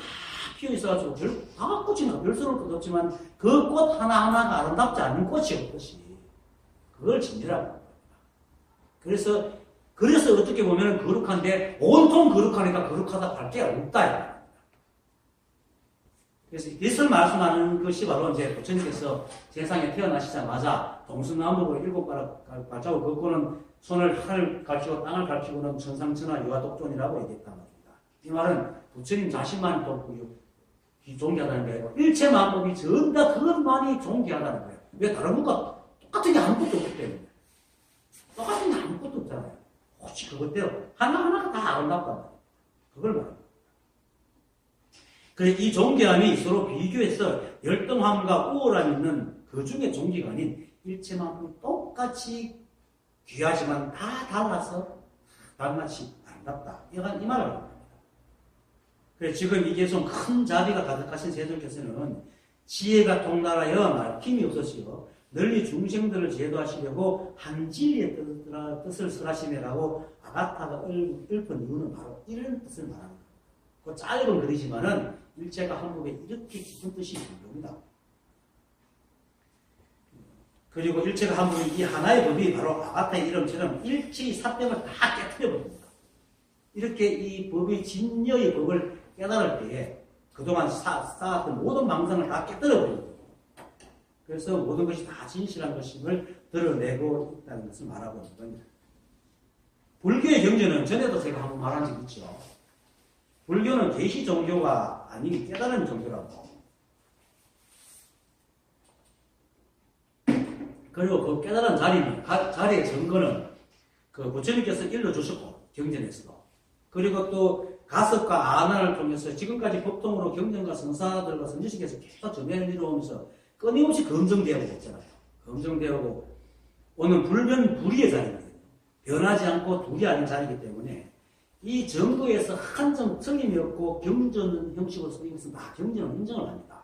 피어있어가지고 다 꽃이 별수록 것 없지만 그 꽃 하나하나가 아름답지 않은 꽃이 없듯이 그걸 진리라고 합니다. 그래서 어떻게 보면 거룩한데 온통 거룩하니까 거룩하다 할 게 없다. 그래서 이것을 말씀하는 것이 바로 이제 부처님께서 세상에 태어나시자마자 동서남북으로 7 발자국 걷고는 손을 하늘 가르치고 땅을 가르치고는 천상천하 유아독존이라고 얘기했단 말입니다. 이 말은 부처님 자신만이 또 존귀하다는 게 아니고 일체 만법이 전부 다 그것만이 존귀하다는 거예요. 왜 다른 것과 똑같은 게 아무것도 없기 때문에. 똑같은 게 아무것도 없잖아요. 혹시 그것대로 하나하나가 다 아름답단 말이에요. 그걸 말합니다. 그래서 이 존귀함이 서로 비교해서 열등함과 우월함이 있는 그 중에 존귀가 아닌 일체 만법이 똑같이 귀하지만 다 달라서 단맛이 아름답다. 이 말을 합니다. 그래서 지금 이게 좀 큰 자비가 가득하신 세존께서는 지혜가 통달하여 막힘이 없으시고 널리 중생들을 제도하시려고 한 진리의 뜻을 설하시네라고 아가타가 읊은 이유는 바로 이런 뜻을 말하는 거예요. 그 짧은 글이지만은 일체가 한국에 이렇게 깊은 뜻이 있는 겁니다. 그리고 일체가 한국의 이 하나의 법이 바로 아가타의 이름처럼 일체의 사병을 다 깨뜨려버립니다. 이렇게 이 법의 진여의 법을 깨달을 때에 그동안 쌓았던 모든 망상을 다 깨뜨려버립니다. 그래서 모든 것이 다 진실한 것임을 드러내고 있다는 것을 말하고 있는 겁니다. 불교의 경전은 전에도 제가 한번 말한 적이 있죠. 불교는 계시 종교가 아닌 깨달은 종교라고. 그리고 그 깨달은 자리의 증거는 그 부처님께서 일러주셨고, 경전에서도. 그리고 또 가섭과 아난을 통해서 지금까지 법통으로 경전과 성사들과 선지식에서 계속 전해를 이루면서 끊임없이 검증되어 오고 있잖아요. 검증되어 오는 불변불의의 자리거든요. 변하지 않고 둘이 아닌 자리이기 때문에 이 정거에서 한 점 틀림이 없고 경전 형식으로 쓰인 것은 다 경전을 인정을 합니다.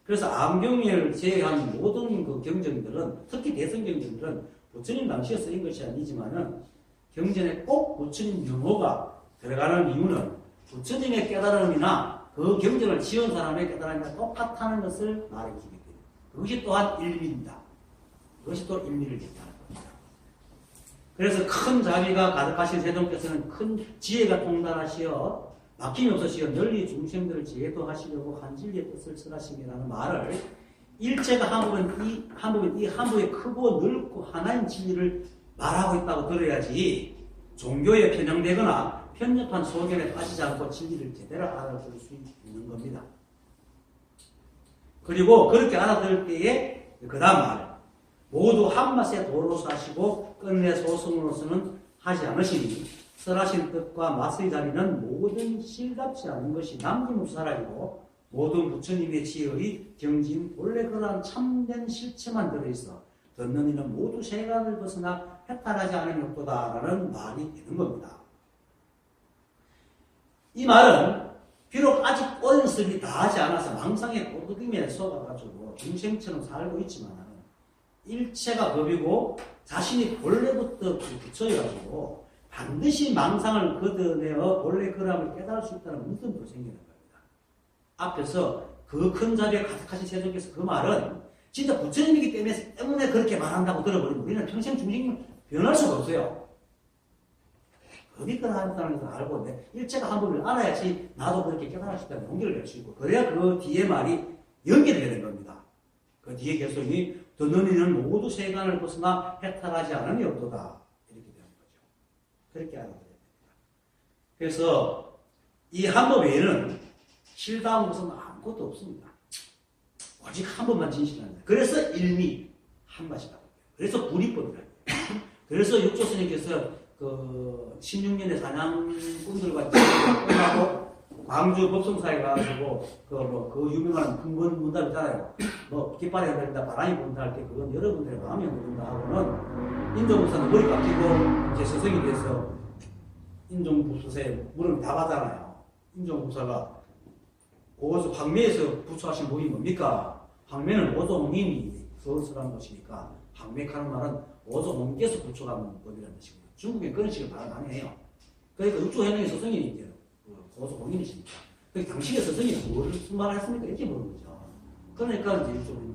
그래서 암경을 제외한 모든 그 경전들은 특히 대성경전들은 부처님 당시에 쓰인 것이 아니지만은 경전에 꼭 부처님 명호가 들어가는 이유는 부처님의 깨달음이나 그 경전을 지은 사람의 깨달음이나 똑같다는 것을 말해주기 때문에 그것이 또한 일리입니다. 그것이 또 일리를 얘기하는 겁니다. 그래서 큰 자비가 가득하신 세존께서는 큰 지혜가 통달하시어 막힘이 없으시어 널리 중생들을 제도하시려고 한 진리의 뜻을 설하시기라는 말을 일체가 한복은 이 한복의 크고 넓고 하나인 진리를 말하고 있다고 들어야지 종교에 편향되거나 편협한 소견에 빠지지 않고 진리를 제대로 알아들을 수 있는 겁니다. 그리고 그렇게 알아들을 때에 그 다음 말 모두 한맛의 도로로서 하시고 끝내 소승으로서는 하지 않으시니 설하신 뜻과 맛의 자리는 모든 실답지 않은 것이 남김없이 사라지고 모든 부처님의 지혜의 경진 본래 그러한 참된 실체만 들어있어 듣는 이는 모두 세간을 벗어나 해탈하지 않은 욕도다라는 말이 되는 겁니다. 이 말은 비록 아직 옳은 습이 다 하지 않아서 망상의 꼬드김에 속아가지고 중생처럼 살고 있지만 일체가 법이고 자신이 본래부터 부처여가지고 반드시 망상을 걷어내어 본래 그람을 깨달을 수 있다는 믿음도 생기는 겁니다. 앞에서 그 큰 자리에 가득하신 세종께서 그 말은 진짜 부처님이기 때문에 그렇게 말한다고 들어버리면 우리는 평생 중생을 변할 수가 없어요. 법이 그러하다는 것을 알고 일체가 한 법을 알아야지 나도 그렇게 깨달을 수 있다는 용기를 낼 수 있고 그래야 그 뒤에 말이 연결되는 겁니다. 그 뒤에 개성이 더 너희는 모두 세간을 벗어나 해탈하지 않음이 없도다. 이렇게 되는 거죠. 그렇게 알아야 됩니다. 그래서 이 한 법 외에는 실다운 것은 아무것도 없습니다. 오직 한 법만 진실합니다. 그래서 일미 한 맛이라고 해요. 그래서 불이법이라고 해요. 그래서 육조 스님께서 그 16년에 사냥꾼들과 끝나고 광주 법성사에 가가지고 그 유명한 근본 문답 있잖아요. 뭐 깃발이 흔들린다, 바람이 분다 할 때 그건 여러분들의 마음이 흔들린다 하고는 인종부사는 머리 깎이고 이제 스승이 돼서 인종부사에 물을 다 받잖아요. 인종부사가 고수 황매에서 부처하신 법이 뭡니까? 황매는 오종님이 서술한 것이니까 황매하는 말은 오종님께서 부처한 법이라는 뜻이고요. 중국에 그런 식으로 말을 많이 해요. 그러니까 육조현영의 스승이니까요. 고수공인이시니까. 당신의 스승이 무슨 말을 했습니까? 이렇게 물은 거죠. 그러니까 이제 육조현영이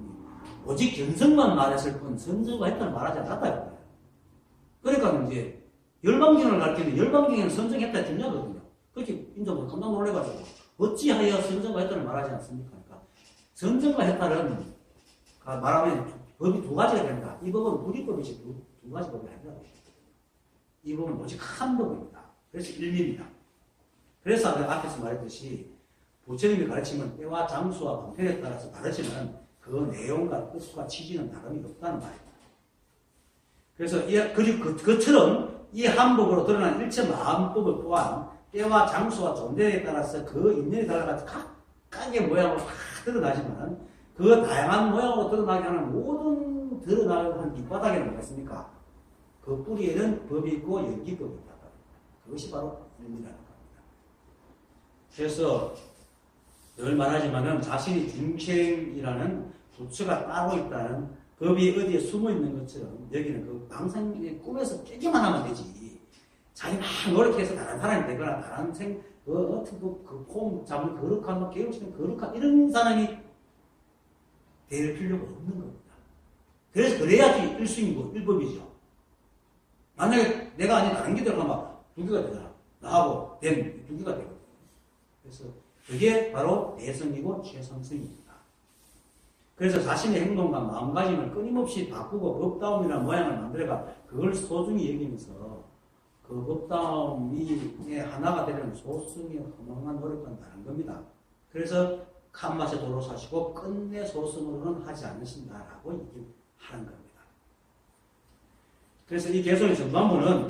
오직 견성만 말했을 뿐 선정과 했다는 말하지 않았다. 그러니까 이제 열방경을 가르치는데 열방경에는 선정했다 중요하거든요. 그렇게 인정을 깜짝 놀래가지고 어찌하여 선정과 했다는 말하지 않습니까? 그러니까 선정과 했다는 말하면 법이 두 가지가 됩니다. 이 법은 불이법이지 두 가지 법이 아니라 이 법은 오직 한 법입니다. 그래서 일미입니다. 그래서 앞에서 말했듯이 부처님이 가르치면 때와 장수와 방편에 따라서 다르지만 그 내용과 뜻과 취지는 다름이 없다는 말입니다. 그래서 그리고 그처럼 이 한 법으로 드러난 일체 마음법을 또한 때와 장수와 존재에 따라서 그 인연이 달라가지고 각각의 모양으로 다 드러나지만 그 다양한 모양으로 드러나게 하는 모든 드러나게 하는 밑바닥에는 뭐가 있습니까? 그 뿌리에는 법이 있고 연기법이 있다. 그것이 바로 일미라는 겁니다. 그래서 늘 말하지만은 자신이 중생이라는 부처가 따로 있다는 법이 어디에 숨어 있는 것처럼 여기는 그 망상의 꿈에서 깨기만 하면 되지. 자기 막 노력해서 다른 사람이 되거나 다른 어떻게 그 폼 잡는 거룩한 개울치는 거룩한 이런 사람이 될 필요가 없는 겁니다. 그래서 그래야지 일승이고 일법이죠. 만약에 내가 아닌 다른 게 들어가면 두 개가 되잖아. 나하고 된 두 개가 되거든요. 그래서 그게 바로 대성이고 최성성입니다. 그래서 자신의 행동과 마음가짐을 끊임없이 바꾸고 법다움이라는 모양을 만들어가 그걸 소중히 여기면서 그 법다움이 하나가 되려면 소승의 허망한 노력과는 다른 겁니다. 그래서 칸맛에 도로 사시고 끝내 소승으로는 하지 않으신다라고 얘기하는 겁니다. 그래서 이 개성의 전반부는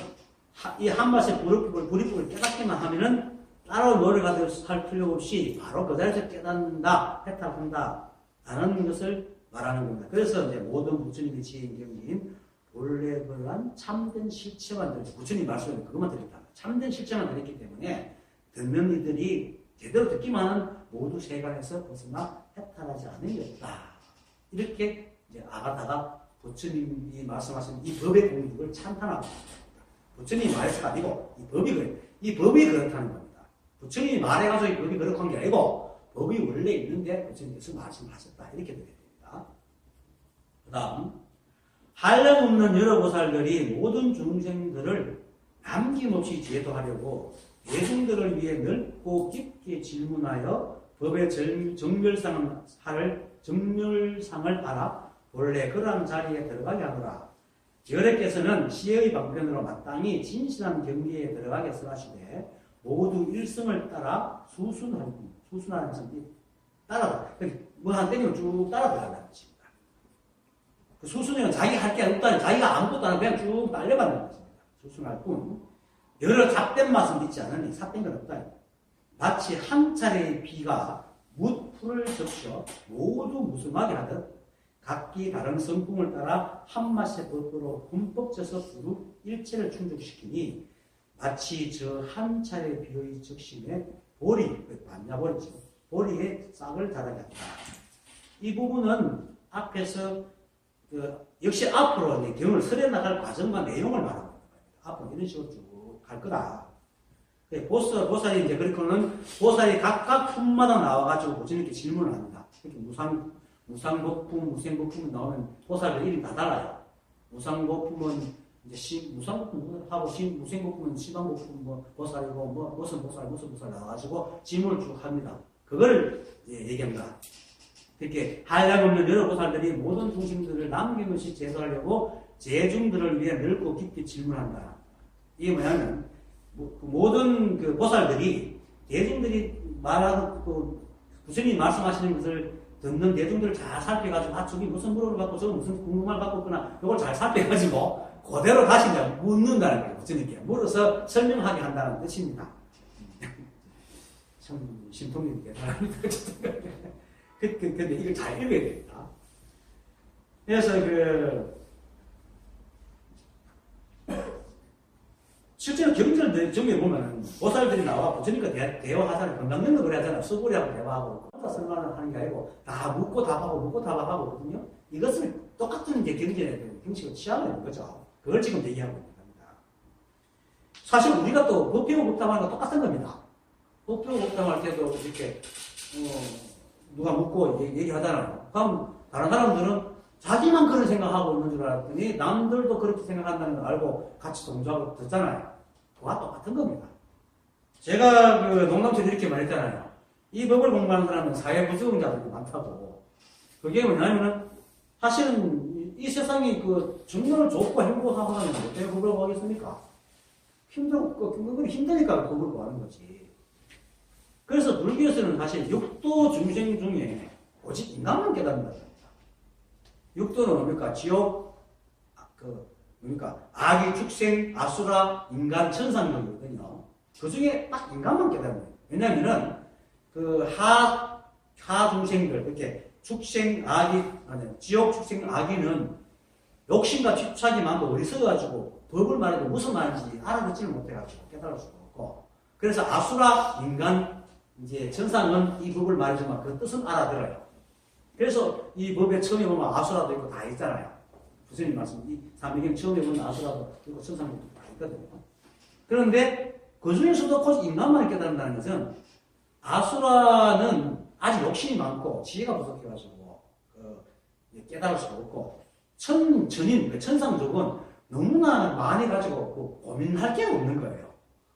이 한맛의 불이법을 깨닫기만 하면은 따로 노력할 필요 없이 바로 그 자리에서 깨닫는다, 해탈한다 라는 것을 말하는 겁니다. 그래서 이제 모든 부처님의 지혜인 경지인 본래 그러한 참된 실체만 들었죠. 부처님 말씀에 그것만 드렸다. 참된 실체만 드렸기 때문에 듣는 이들이 제대로 듣기만 하면 모두 세간에서 벗어나 해탈하지 않은 게 없다. 이렇게 이제 아가다가 부처님이 말씀하신 이 법의 공덕을 찬탄하고 있습니다. 부처님이 말해서가 아니고 이 법이 그래. 이 법이 그렇다는 겁니다. 부처님이 말해가지고 이 법이 그렇게 한 게 아니고 법이 원래 있는데 부처님께서 말씀하셨다. 이렇게 되게 됩니다. 그 다음 한량없는 여러 보살들이 모든 중생들을 남김없이 제도하려고 대중들을 위해 넓고 깊게 질문하여 법의 정멸상을 알아 본래 그러한 자리에 들어가게 하더라. 열애께서는 시의 방편으로 마땅히 진실한 경계에 들어가게 쓰라시되 모두 일성을 따라 수순하는 것은 따라 뭐 한 땡기면 쭉 따라 들어간다는 것입니다. 그 수순이는 자기 할 게 없다니 자기가 아무것도 안 하고 그냥 쭉 날려가는 것입니다. 수순할 뿐 여러 잡된 맛은 믿지 않으니 삿된 건 없다니 마치 한 차례의 비가 묻풀을 적셔 모두 무수하게 하듯 각기 다른 성품을 따라 한 맛의 법으로 흠뻑 져서 두루 일체를 충족시키니 마치 저 한 차례 비의 적심에 보리, 반야보리죠. 보리에 싹을 자라게 한다. 이 부분은 앞에서 역시 앞으로 이제 경을 설해 나갈 과정과 내용을 말하고 있는 겁니다. 앞으로 이런 식으로 쭉 갈 거다. 보살이 이제 그렇게는 보살이 각각 품마다 나와가지고 고치님께 질문을 합니다. 이렇게 무상복품, 무생복품 나오면 보살들 이름이 다 달라요. 무상복품은 이제 무상복품 하고 무생복품은 시방복품 보살이고 무슨 보살 나와가지고 질문을 쭉 합니다. 그걸 얘기합니다. 이렇게 한량없는 여러 보살들이 모든 중심들을 남김없이 제도하려고 제중들을 위해 넓고 깊이 질문한다. 이게 뭐냐면 모든 그 보살들이 대중들이 말하는 부처님이 말씀하시는 것을 듣는 대중들을 잘 살펴가지고 저기 무슨 물어를 갖고 저거 무슨 궁금한 걸 갖고 있구나 이걸 잘 살펴가지고 그대로 다시 이제 묻는다는 거예요. 부처님께 물어서 설명하게 한다는 뜻입니다. 참 신통력이 대단합니다. 근데 이걸 잘 읽어야 됩니다. 그래서 실제로 경전 중에 보면은 보살들이 나와 부처님과 대화하잖아요. 건강연도 그래 하잖아요. 수고리하고 대화하고 혼자 설명을 하는 게 아니고 다 묻고 답하고 거든요. 이것을 똑같은 이제 경전의 형식을 취하는 거죠. 그걸 지금 얘기하고 있는 겁니다. 사실 우리가 또 법배우 법담하는 거 똑같은 겁니다. 법배우 법담할 때도 이렇게 누가 묻고 얘기하잖아요. 그럼 다른 사람들은 자기만 그런 생각하고 있는 줄 알았더니 남들도 그렇게 생각한다는 걸 알고 같이 동조하고 듣잖아요. 그와 똑같은 겁니다. 제가 농담처럼 이렇게 말했잖아요. 이 법을 공부하는 사람은 사회부수공자들이 많다고. 그게 뭐냐면은 사실은 이 세상이 정말 좋고 행복하고 하면 어떻게 법을 구하겠습니까? 힘드니까 법을 구하는 거지. 그래서 불교에서는 사실 육도 중생 중에 오직 인간만 깨닫는다. 육도는 뭡니까? 지옥, 아기, 축생, 아수라, 인간, 천상력이거든요. 그 중에 딱 인간만 깨닫는 거예요. 왜냐면은, 하 중생들, 이렇게 축생, 아기, 지옥, 축생, 아기는 욕심과 집착이 많고 어리석어가지고 법을 말해도 무슨 말인지 알아듣지를 못해가지고 깨달을 수가 없고. 그래서 아수라, 인간, 이제 천상은 이 법을 말해주면 그 뜻은 알아들어요. 그래서 이 법에 처음에 보면 아수라도 있고 다 있잖아요. 부처님 말씀, 이 삼위경 처음에 보면 아수라도 있고 천상도 다 있거든요. 그런데 그 중에서도 곧 인간만 깨닫는다는 것은 아수라는 아직 욕심이 많고 지혜가 부족해가지고 깨달을 수가 없고 천인, 천상족은 너무나 많이 가지고 고민할 게 없는 거예요.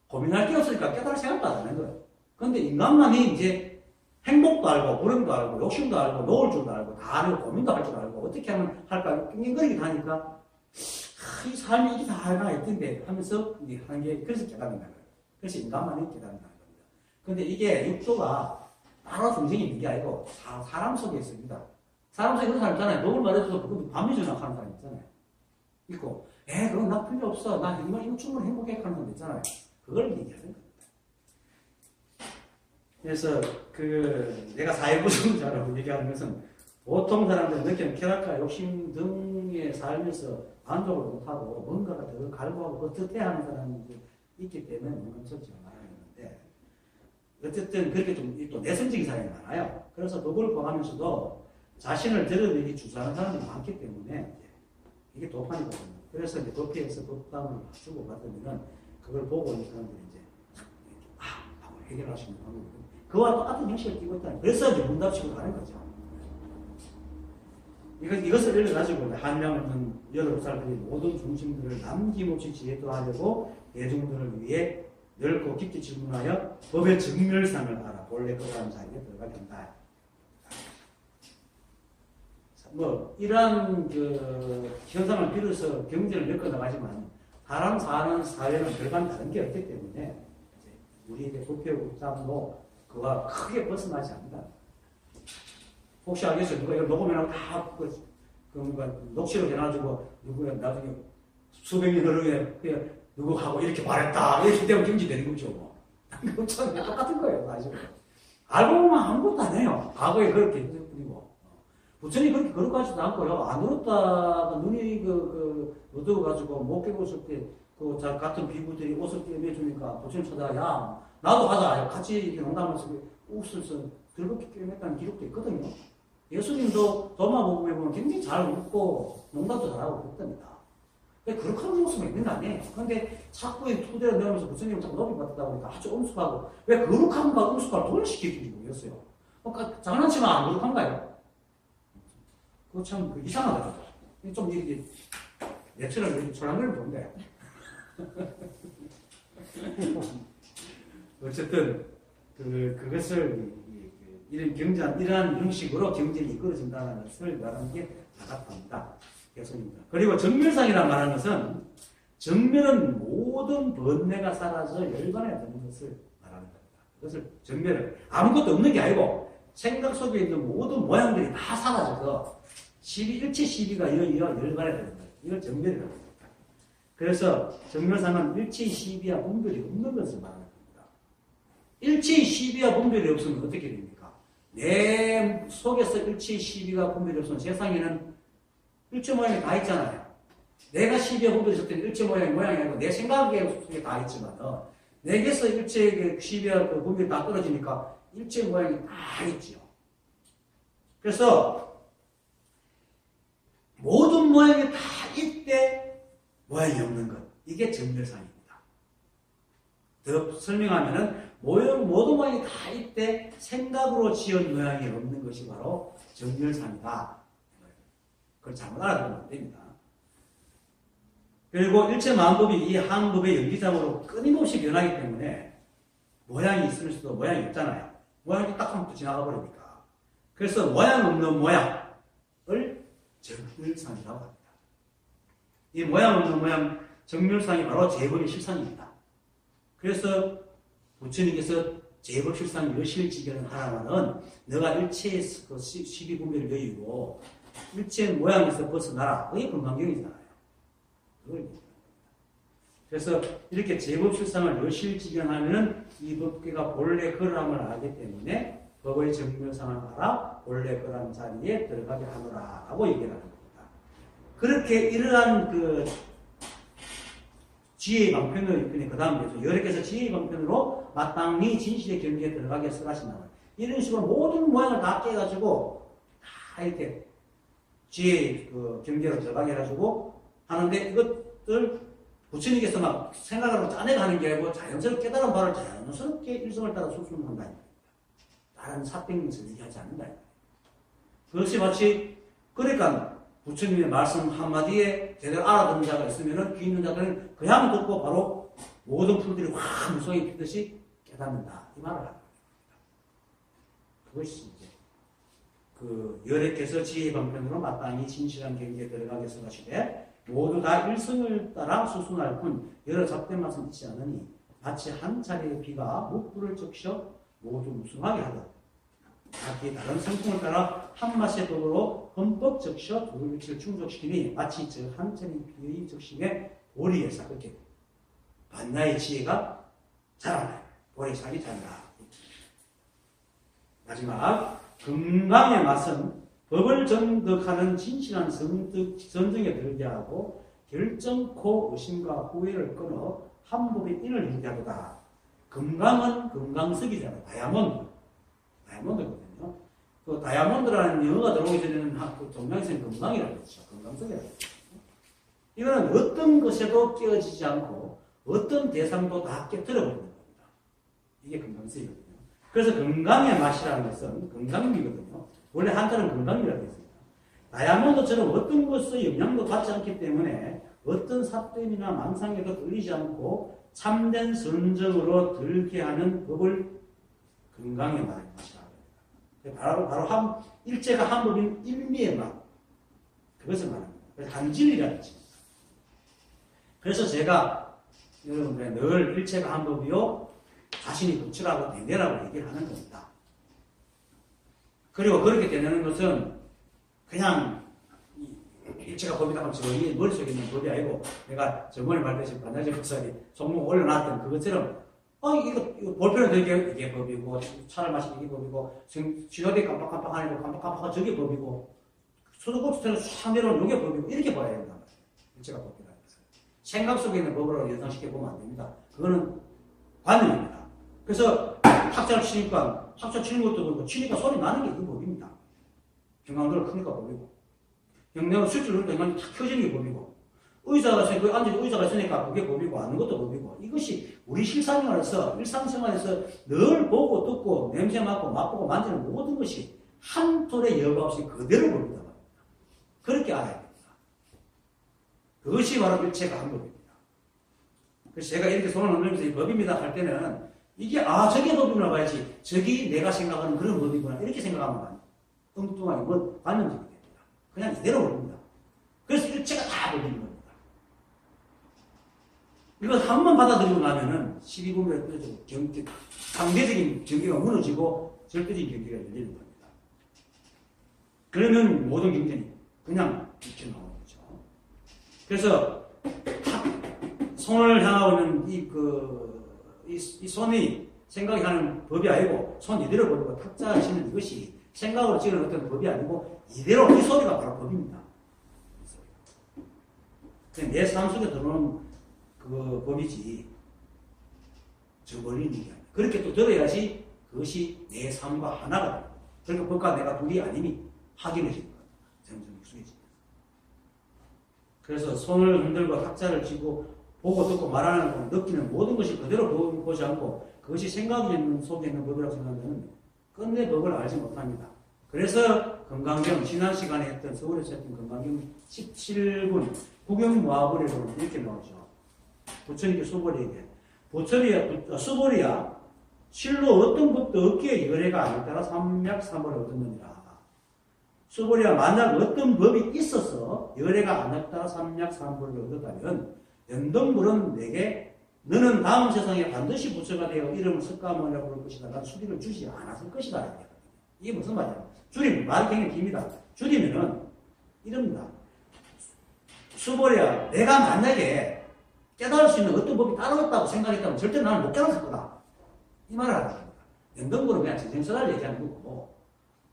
고민할 게 없으니까 깨달을 생각도 안 하는 거예요. 그런데 인간만이 이제 행복도 알고, 불행도 알고, 욕심도 알고, 놓을 줄도 알고, 다 알고, 고민도 할 줄 알고, 어떻게 하면 할까, 낑낑거리게 하니까, 이 삶이 이게 다 하나 있던데 하면서, 이제 하는 게, 그래서 깨닫는다는 거예요. 그래서 인간만이 깨닫는다는 겁니다. 근데 이게 육도가 따로 중생이 있는 게 아니고, 사람 속에 있습니다. 사람 속에 그런 사람 있잖아요. 너무 말해줘서 그것도 밤이 전학하는 사람 있잖아요. 있고, 그건 나 필요 없어. 나 이거 충분히 행복해 하는 사람 있잖아요. 그걸 얘기하는 거예요. 그래서 내가 사회부수자라고 얘기하는 것은 보통 사람들 느끼는 쾌락과 욕심 등에 살면서 만족을 못하고 뭔가가 더 갈구하고 버텨야 하는 사람이 있기 때문에 문감설지가 많았는데 어쨌든 그렇게 좀 또 내성적인 사람이 많아요. 그래서 법을 구하면서도 자신을 드러내기 주저하는 사람이 많기 때문에 이게 도판이거든요. 그래서 이제 법회에서 법담을 주고 받으면은 그걸 보고 있는 사람들이 이제 하고 해결할 수 있는 방법이거든요. 그와 똑같은 형식을 띄고 있다. 그래서 이제 문답식으로 가는 거죠. 이것을 읽어가지고 한량없는 여러 보살들이 모든 중심들을 남김없이 지혜도하려고 대중들을 위해 넓고 깊게 질문하여 법의 정멸상을 알아 본래 그 사람 자리에 들어가게 한다. 이러한 현상을 빌어서 경전을 엮어나가지만 사람 사는 사회는 별반 다른 게 없기 때문에 우리에게 법회고 법담도 그와 크게 벗어나지 않는다. 혹시 알겠어요? 누가 이걸 녹음해놓고 다 녹취로 해가지고 누구가 나중에 수백 년 후에 누구하고 이렇게 말했다. 이렇게 되면 경지되는 거죠. 그것처럼 똑같은 거예요. 사실. 알고 보면 아무것도 안 해요. 과거에 그렇게 했을 뿐이고. 부처님 그렇게 거룩하지도 않고요. 안 울었다가 눈이 어두워가지고 못 깨고 있을 때 같은 비구들이 옷을 꿰매주니까 부처님 찾아가, 야, 나도 하자. 같이 이렇게 농담하면서 옷을 즐겁게 꿰맸다는 기록도 있거든요. 예수님도 도마복음에 보면 굉장히 잘 웃고 농담도 잘하고 그랬답니다. 그렇게 하는 모습은 있는 거 아니에요. 그런데 자꾸 토대를 내면서 부처님 자꾸 높이 받다 보니까 아주 엄숙하고, 왜 거룩함과 엄숙함을 동일시키는지 모르겠어요. 그러니까 장난치면 안 거룩한가요? 그거 참 이상하더라고요. 좀 이렇게 내처럼 이렇게 초랑거리면 좋은데. 어쨌든 그것을 이러한 형식으로 경제를 이끌어준다는 것을 말하는 게 다같답니다. 교수님들. 그리고 정멸상이라고 말하는 것은 정멸은 모든 번뇌가 사라져 열반에 드는 것을 말하는 겁니다. 그것을 정멸을 아무것도 없는 게 아니고 생각 속에 있는 모든 모양들이 다 사라져서 일체 시비가 열반에 드는 거예요. 이걸 정멸이라고 합니다. 그래서 정멸상은 일체의 시비와 분별이 없는 것을 말하는 겁니다. 일체의 시비와 분별이 없으면 어떻게 됩니까? 내 속에서 일체의 시비가 분별이 없으면 세상에는 일체 모양이 다 있잖아요. 내가 시비와 분별이 있을 때는 일체 모양이 아니고 내 생각에 속에 다 있지만 내게서 일체의 시비와 분별이 다 떨어지니까 일체 모양이 다 있지요. 그래서 모든 모양이 다 있대 모양이 없는 것. 이게 정멸상입니다. 더 설명하면은 모든 모양이 다 있대 생각으로 지은 모양이 없는 것이 바로 정멸상이다. 그걸 잘못 알아두면 안 됩니다. 그리고 일체 만법이 이 한법의 연기상으로 끊임없이 변하기 때문에 모양이 있을 수도 모양이 없잖아요. 모양이 딱 하면 또 지나가 버리니까. 그래서 모양 없는 모양을 정멸상이라고 합니다. 이 모양 없는 모양 정멸상이 바로 재벌의 실상입니다. 그래서 부처님께서 재벌 실상 여실지견을 하라면은 너가 일체의 시비분별을 여의고 일체 모양에서 벗어나라. 그게 금강경이잖아요. 그래서 이렇게 제법 실상을 여실지견하면은 이 법계가 본래 그러함을 알기 때문에 법의 정멸상을 알아 본래 그러한 자리에 들어가게 하노라라고 얘기를 하는 겁니다. 그렇게 이러한 지혜의 방편을 그 다음에 여러께서 지혜의 방편으로 마땅히 진실의 경지에 들어가게 쓰라신다면 이런 식으로 모든 모양을 다 깨가지고 다 이렇게 지혜의 경계로 들어가게 해가지고 하는데 이것들 부처님께서 막 생각하고 짜내가 하는 게 아니고 자연스럽게 깨달은 바를 자연스럽게 일성을 따라 수순한다. 다른 사병에서 얘기하지 않는다. 그것이 마치 그러니까 부처님의 말씀 한마디에 제대로 알아듣는 자가 있으면 귀 있는 자들은 그냥 듣고 바로 모든 풀들이 확 무성히 피듯이 깨닫는다. 이 말을 합니다. 그것이 이제 여래께서 지혜의 방편으로 마땅히 진실한 경지에 들어가게 서가시되 모두 다 일성을 따라 수순할 뿐 여러 잡된 맛은 있지 않으니 마치 한 차례의 비가 묵불을 적셔 모두 무성하게 하듯 각기 다른 성품을 따라 한 맛의 법으로 흠뻑 적셔 두 일치를 충족시키니 마치 저 한 차례의 비의 적심에 보리에서 그렇게 반야의 지혜가 자라나요. 보리상이 자란다. 마지막 금강의 맛은 법을 정득하는 진실한 선정에 들게 하고 결정코 의심과 후회를 끊어 한법의 인을 유지하도다. 금강은 금강석이잖아요. 다이아몬드거든요. 그 다이아몬드라는 영어가 들어오기 전에는 동양에서는 금강이라고 했죠. 금강석이라고 했죠. 이거는 어떤 것에도 깨어지지 않고 어떤 대상도 다 깨뜨려버리는 겁니다. 이게 금강석이거든요. 그래서 금강의 맛이라는 것은 금강미거든요. 원래 한자는 금강미라고 했습니다. 다이아몬드처럼 어떤 것의 영향도 받지 않기 때문에 어떤 삿됨이나 망상에도 끌리지 않고 참된 선정으로 들게 하는 법을 금강의 맛이라고 합니다. 바로 일체가 한 법인 일미의 맛. 그것을 말합니다. 그래서 한진리라는 뜻입니다. 그래서 제가 여러분들에 늘 일체가 한 법이요. 자신이 부처라고 되뇌라고 얘기를 하는 겁니다. 그리고 그렇게 되뇌는 것은 그냥 일체가 법이다 하면 이 머릿속에 있는 법이 아니고 내가 저번에 말했듯이 반야제 박사님 종목 올려놨던 그것처럼 이거 볼펜을 들게 이게 법이고 차를 마시는 이게 법이고 쥐어대 깜빡깜빡하는 거 깜빡깜빡한 저게 법이고 소독법수처럼 싹 내려오는 이게 법이고 이렇게 봐야 된단 말이에요. 일체가 법이라는 것은. 생각 속에 있는 법으로 연상시켜 보면 안 됩니다. 그거는 관념입니다. 그래서 학자를 치니까 학자 치는 것도 그렇고 치니까 소리 나는 게 그 법입니다. 경강도를 크니까 법이고 내가 술줄 누르니까 인간이 탁 켜지는 게 법이고 의자가 앉은 의자가 있으니까 그게 법이고 앉는 것도 법이고 이것이 우리 실생활에서 일상생활에서 늘 보고 듣고 냄새 맡고 맛보고 만지는 모든 것이 한 톨의 여과 없이 그대로 법이다. 그렇게 알아야 됩니다. 그것이 바로 일체가 한 법입니다. 그래서 제가 이렇게 손을 흔들면서 이 법입니다 할 때는 이게 저게 법이구나 봐야지 저기 내가 생각하는 그런 법이구나 이렇게 생각하면 엉뚱하게 관념적이 됩니다. 그냥 이대로 법입니다. 그래서 일체가 다 법인 겁니다. 이걸 한 번 받아들이고 나면은 12분의 상대적인 경계가 무너지고 절대적인 경계가 열리는 겁니다. 그러면 모든 경계는 그냥 이렇게 나오는 거죠. 그래서 손을 향하고 있는 이 손이 생각이 하는 법이 아니고 손 이대로 버리고 탁자 치는 이것이 생각으로 찍는 어떤 법이 아니고 이대로 이 소리가 바로 법입니다. 내 삶 속에 들어오는 그 법이지 저 멀리 있는 게 아니야. 그렇게 또 들어야지 그것이 내 삶과 하나가 됩니다. 그러니까 법과 내가 둘이 아님이 확인해지는 거예요. 점점 익숙해집니다. 그래서 손을 흔들고 탁자를 쥐고 보고 듣고 말하는 거 느끼는 모든 것이 그대로 보지 않고 그것이 생각 속에 있는 법이라고 생각하면 끝내 법을 알지 못합니다. 그래서 금강경 지난 시간에 했던 서울에서 했던 금강경 17분 구경무화벌에도 이렇게 나오죠. 부처님께 수보리에게 수보리야 실로 어떤 법도 없기에 열애가 아닐 따라 삼맥삼보를 얻었느니라. 수보리야 만약 어떤 법이 있어서 열애가 아닐 따라 삼맥삼보를 얻었다면 연동물은 내게 너는 다음 세상에 반드시 부처가 되어 이름을 석가모니라고 부를 것이다. 난 수리를 주지 않았을 것이다. 이게 무슨 말이야? 줄이면 말이 굉장히 깁니다. 줄이면은 이럽니다. 수보리야 내가 만약에 깨달을 수 있는 어떤 법이 따로 있다고 생각했다면 절대 나는 못 깨달았을 거다. 이 말을 하는 겁니다. 연동물은 그냥 전생설화를 얘기하는 거고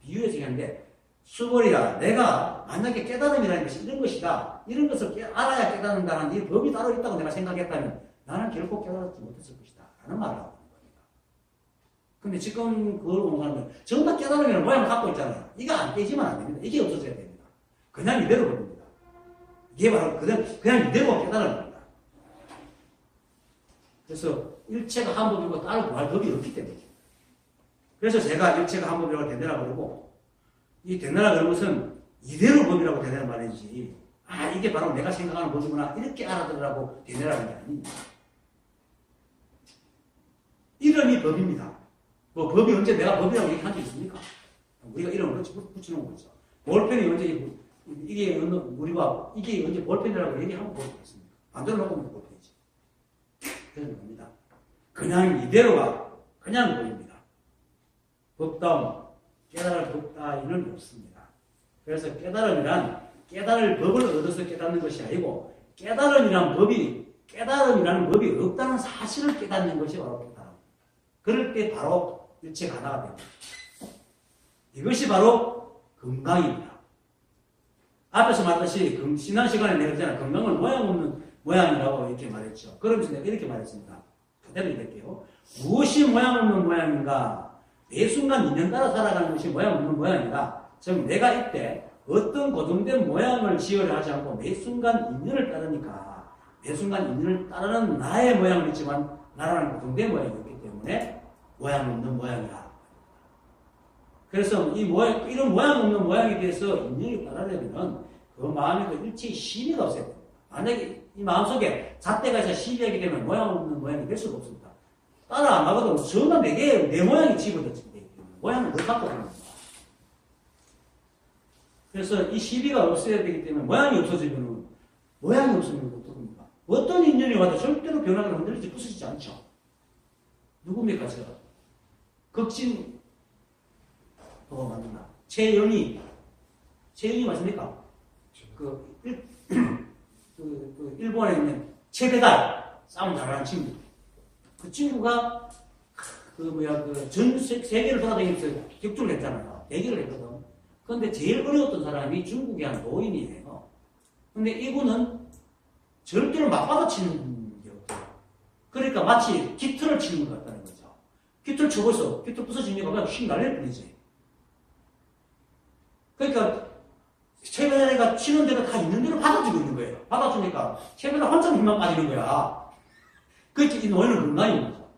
비유해서 얘기하는데 수보리야 내가 만약에 깨달음이라는 것이 이런 것이다. 이런 것을 알아야 깨닫는다는 이 법이 따로 있다고 내가 생각했다면 나는 결코 깨달지 못했을 것이다. 라는 말을 하고 있는 겁니다. 근데 지금 그걸 보는 사람은 전부 다 깨달음이라는 모양을 갖고 있잖아요. 이거 안 깨지면 안 됩니다. 이게 없어져야 됩니다. 그냥 이대로 법입니다. 이게 바로 그냥 이대로 깨달음입니다. 그래서 일체가 한 법이고 따로 구할 법이 없기 때문에. 그래서 제가 일체가 한 법이라고 대내라 그러고 이 대내라 그런 것은 이대로 법이라고 대내란 말이지 이게 바로 내가 생각하는 법이구나 이렇게 알아들으라고 대내라는 게 아닙니다. 이름이 법입니다. 뭐 법이 언제 내가 법이라고 얘기한 적 있습니까? 우리가 이름을 그렇게 붙여놓은 거죠. 볼펜이 언제 우리가 이게 언제 볼펜이라고 얘기하고 볼펜이었습니까? 만들어 놓고 보면 볼펜이지. 그런 겁니다. 그냥 이대로가 그냥 법입니다. 법다움, 깨달을 법 따위는 없습니다. 그래서 깨달을 법을 얻어서 깨닫는 것이 아니고 깨달음이라는 법이 없다는 사실을 깨닫는 것이 바로 깨달음. 그럴 때 바로 일체가 하나가 됩니다. 이것이 바로 건강입니다. 앞에서 말했듯이 지난 시간에 내가 그랬잖아요. 건강은 모양 없는 모양이라고 이렇게 말했죠. 그러면서 내가 이렇게 말했습니다. 그대로 읽을게요. 무엇이 모양 없는 모양인가? 매 순간 인연 따라 살아가는 것이 모양 없는 모양이다. 즉 내가 이때 어떤 고정된 모양을 지으려 하지 않고 매 순간 인연을 따르니까 매 순간 인연을 따르는 나의 모양은 있지만 나라는 고정된 모양이 없기 때문에 모양 없는 모양이다. 그래서 이런 모양 없는 모양에 대해서 인연이 따르려면 그 마음에 그 일체의 시비가 없어야 됩니다. 만약에 이 마음속에 잣대가 있어 시비하게 되면 모양 없는 모양이 될 수가 없습니다. 따라 안 가거든 전부 내 모양이 집어졌습니다. 모양을 못 갖고 가는 겁니다. 그래서 이 시비가 없어야 되기 때문에 모양이 없어지면 모양이 없으면 어떻습니까? 어떤 인연이 와도 절대로 변하거나 흔들리지 부서지지 않죠. 누굽니까 제가? 극진 맞나? 최영희 맞습니까? 일본에 있는 최배달 싸움 잘하는 친구. 그 친구가 전 세계를 돌아다니면서 격주를 했잖아요. 대기를 했거든. 그런데 제일 어려웠던 사람이 중국의 한 노인이에요. 근데 이분은 절대로 맞받아치는 게 없어요. 그러니까 마치 깃털을 치는 것 같다는 거죠. 깃털 쳐버서 깃털 부서지니까 그냥 휙 날릴 뿐이지. 그러니까 최면회가 치는 대로 다 있는 대로 받아주고 있는 거예요. 받아주니까 최면회 혼자 힘만 빠지는 거야. 그렇게 이 노예는 건강인 거죠.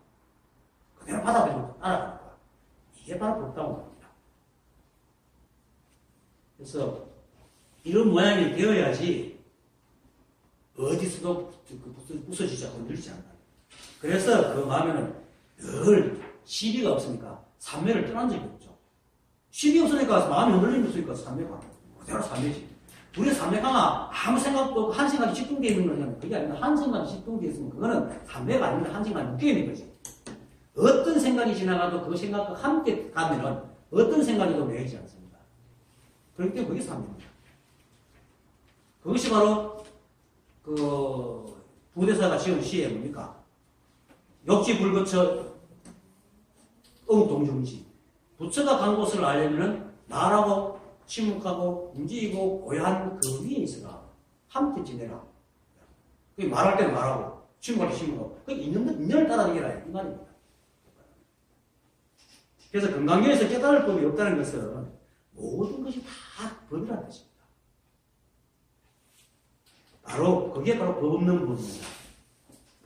그대로 받아들이고 따라가는 거야. 이게 바로 법다운 겁니다. 그래서 이런 모양이 되어야지 어디서도 부서지지 않고 늘지 않아요. 그래서 그 마음에는 늘 시비가 없으니까 삼매를 떠난 적이 없죠. 시비 없으니까 마음이 흔들림이 없으니까 삼매가 그대로 삼매지. 우리 삼매가 아무 생각도 없고 한 생각이 집중되어 있는 거냐면 그게 아니라 한 생각이 집중되어 있으면 그거는 삼매가 아닙니다. 한 생각이 묶여 있는 거지. 어떤 생각이 지나가도 그 생각과 함께 가면은 어떤 생각이도 매이지 않습니다. 그렇기 때문에 그게 삼매입니다. 그것이 바로 그 부대사가 지은 시에 뭡니까? 역지불거처 응동중지. 부처가 간 곳을 알려면 말하고 침묵하고 움직이고 고요한 그 위에 있어라. 함께 지내라. 말할 때는 말하고 침묵할 때 침묵하고 그 인연을 따라다니라 이 말입니다. 그래서 금강경에서 깨달을 법이 없다는 것은 모든 것이 다 법이라는 것입니다. 바로 그게 바로 법 없는 법입니다.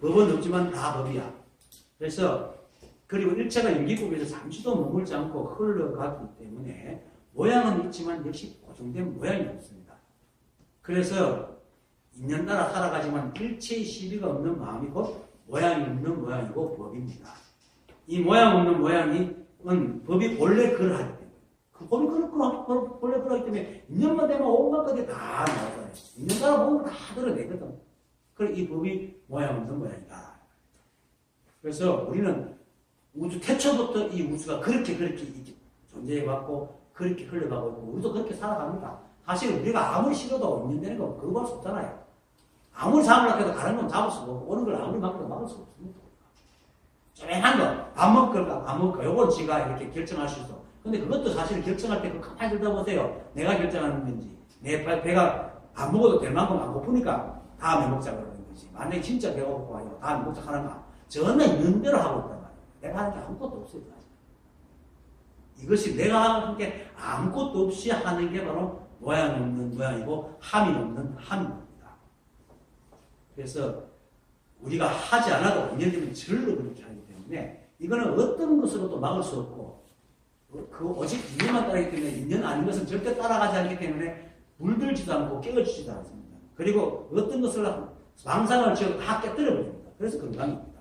법은 없지만 다 법이야. 그래서 그리고 일체가 임기법에서 잠시도 머물지 않고 흘러가기 때문에 모양은 있지만 역시 고정된 모양이 없습니다. 그래서 인연 따라 살아가지만 일체의 시비가 없는 마음이 곧 모양이 없는 모양이고 법입니다. 이 모양 없는 모양은 법이 본래 그러하기 때문에 그 법이 본래 그러하기 때문에 인연만 되면 온갖 것이 다 나오잖아요. 인연 따라 보면 다 드러내거든. 그래 이 법이 모양 없는 모양이다. 그래서 우리는 우주 태초부터 이 우주가 그렇게 존재해왔고 그렇게 흘러가고 있고 우리도 그렇게 살아갑니다. 사실 우리가 아무리 싫어도 인연되는 건 그거 할 수 없잖아요. 아무리 잡으려고 해도 다른 건 잡을 수가 없고 오는 걸 아무리 막혀도 막을 수가 없습니다. 조용한 거, 밥 먹을까 안 먹을까 요건 지가 이렇게 결정할 수 있어. 근데 그것도 사실 결정할 때 그 가만히 들어보세요. 내가 결정하는 건지 내 배가 안 먹어도 될 만큼 안 고프니까 다음에 먹자 그러는 거지. 만약에 진짜 배가 고파 가지고 다음에 먹자 하는가 전혀 있는 대로 하고 있단 말이에요. 내가 하는 게 아무것도 없어요. 이것이 내가 하는 게 아무것도 없이 하는 게 바로 모양 없는 모양이고 함이 없는 함입니다. 그래서 우리가 하지 않아도 인연되면 절로 그렇게 하기 때문에 이거는 어떤 것으로도 막을 수 없고 그 오직 인연만 따르기 때문에 인연 아닌 것은 절대 따라가지 않기 때문에 물들지도 않고 깨어지지도 않습니다. 그리고 어떤 것을 망상을 지어도 다 깨뜨려버립니다. 그래서 건강입니다.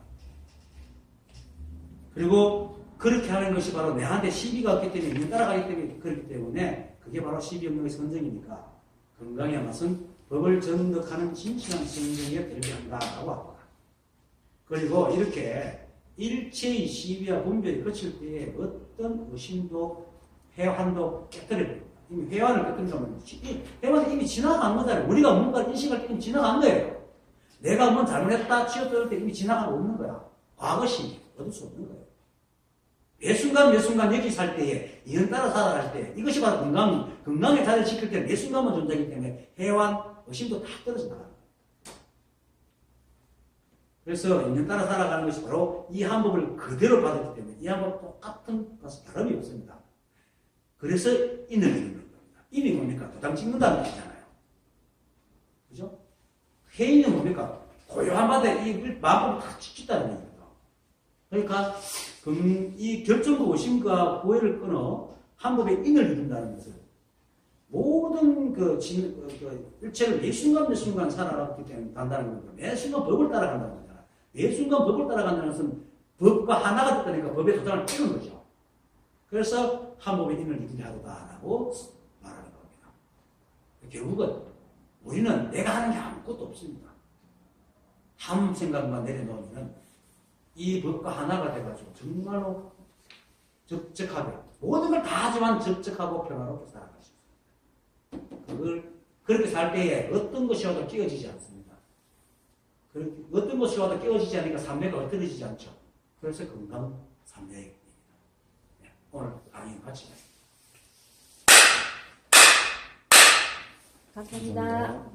그리고 그렇게 하는 것이 바로 내한테 시비가 없기 때문에 인연 따라가기 때문에 그렇기 때문에 그게 바로 시비 없는 것이 선정이니까 건강의 맛은 법을 전득하는 진실한 성경에 들어간다라고 합니다. 그리고 이렇게 일체의 시비와 분별이 거칠 때에 어떤 의심도 회환도 깨뜨려버립니다. 이미 회환을 깨뜨리면 회환이 이미 지나간 거잖아요. 우리가 뭔가를 인식할 때 이미 지나간 거예요. 내가 뭔 잘못했다 치어들을 때 이미 지나가고 없는 거야. 과거시 얻을 수 없는 거예요. 매 순간 여기 살 때에 이런 따라 살아갈 때 이것이 바로 건강에 자리를 지킬 때 매 순간만 존재하기 때문에 회환, 의심도 다 떨어져 나가는 거예요. 그래서 인연 따라 살아가는 것이 바로 이 한법을 그대로 받았기 때문에 이 한법 똑같은 것은 다름이 없습니다. 그래서 인을 이루는 겁니다. 인이 뭡니까? 도장 찍는다는 얘기잖아요. 그죠? 회인은 뭡니까? 고요한 바다에 이 마법을 다 찍겠다는 얘기입니다. 그러니까 이 결정과 의심과 고해를 끊어 한법에 인을 이룬다는 것은 모든 일체를 매 순간 살아가기 때문에 간다는 겁니다. 매 순간 법을 따라간다는 거잖아. 매 순간 법을 따라간다는 것은 법과 하나가 됐다니까 법의 도장을 찍는 거죠. 그래서 한법에 인을 이루게 하도다라고 말하는 겁니다. 결국은 우리는 내가 하는 게 아무것도 없습니다. 한 생각만 내려놓으면 이 법과 하나가 돼가지고 정말로 적적하게 모든 걸 다 하지만 적적하고 평화롭게 살아갈 수 있습니다. 그걸 그렇게 살 때에 어떤 것이 와도 끼어지지 않습니다. 어떤 것이 와도 끼어지지 않으니까 삼매가 흩어지지 않죠. 그래서 건강 삼매입니다. 네, 오늘 강의 마치겠습니다. 감사합니다.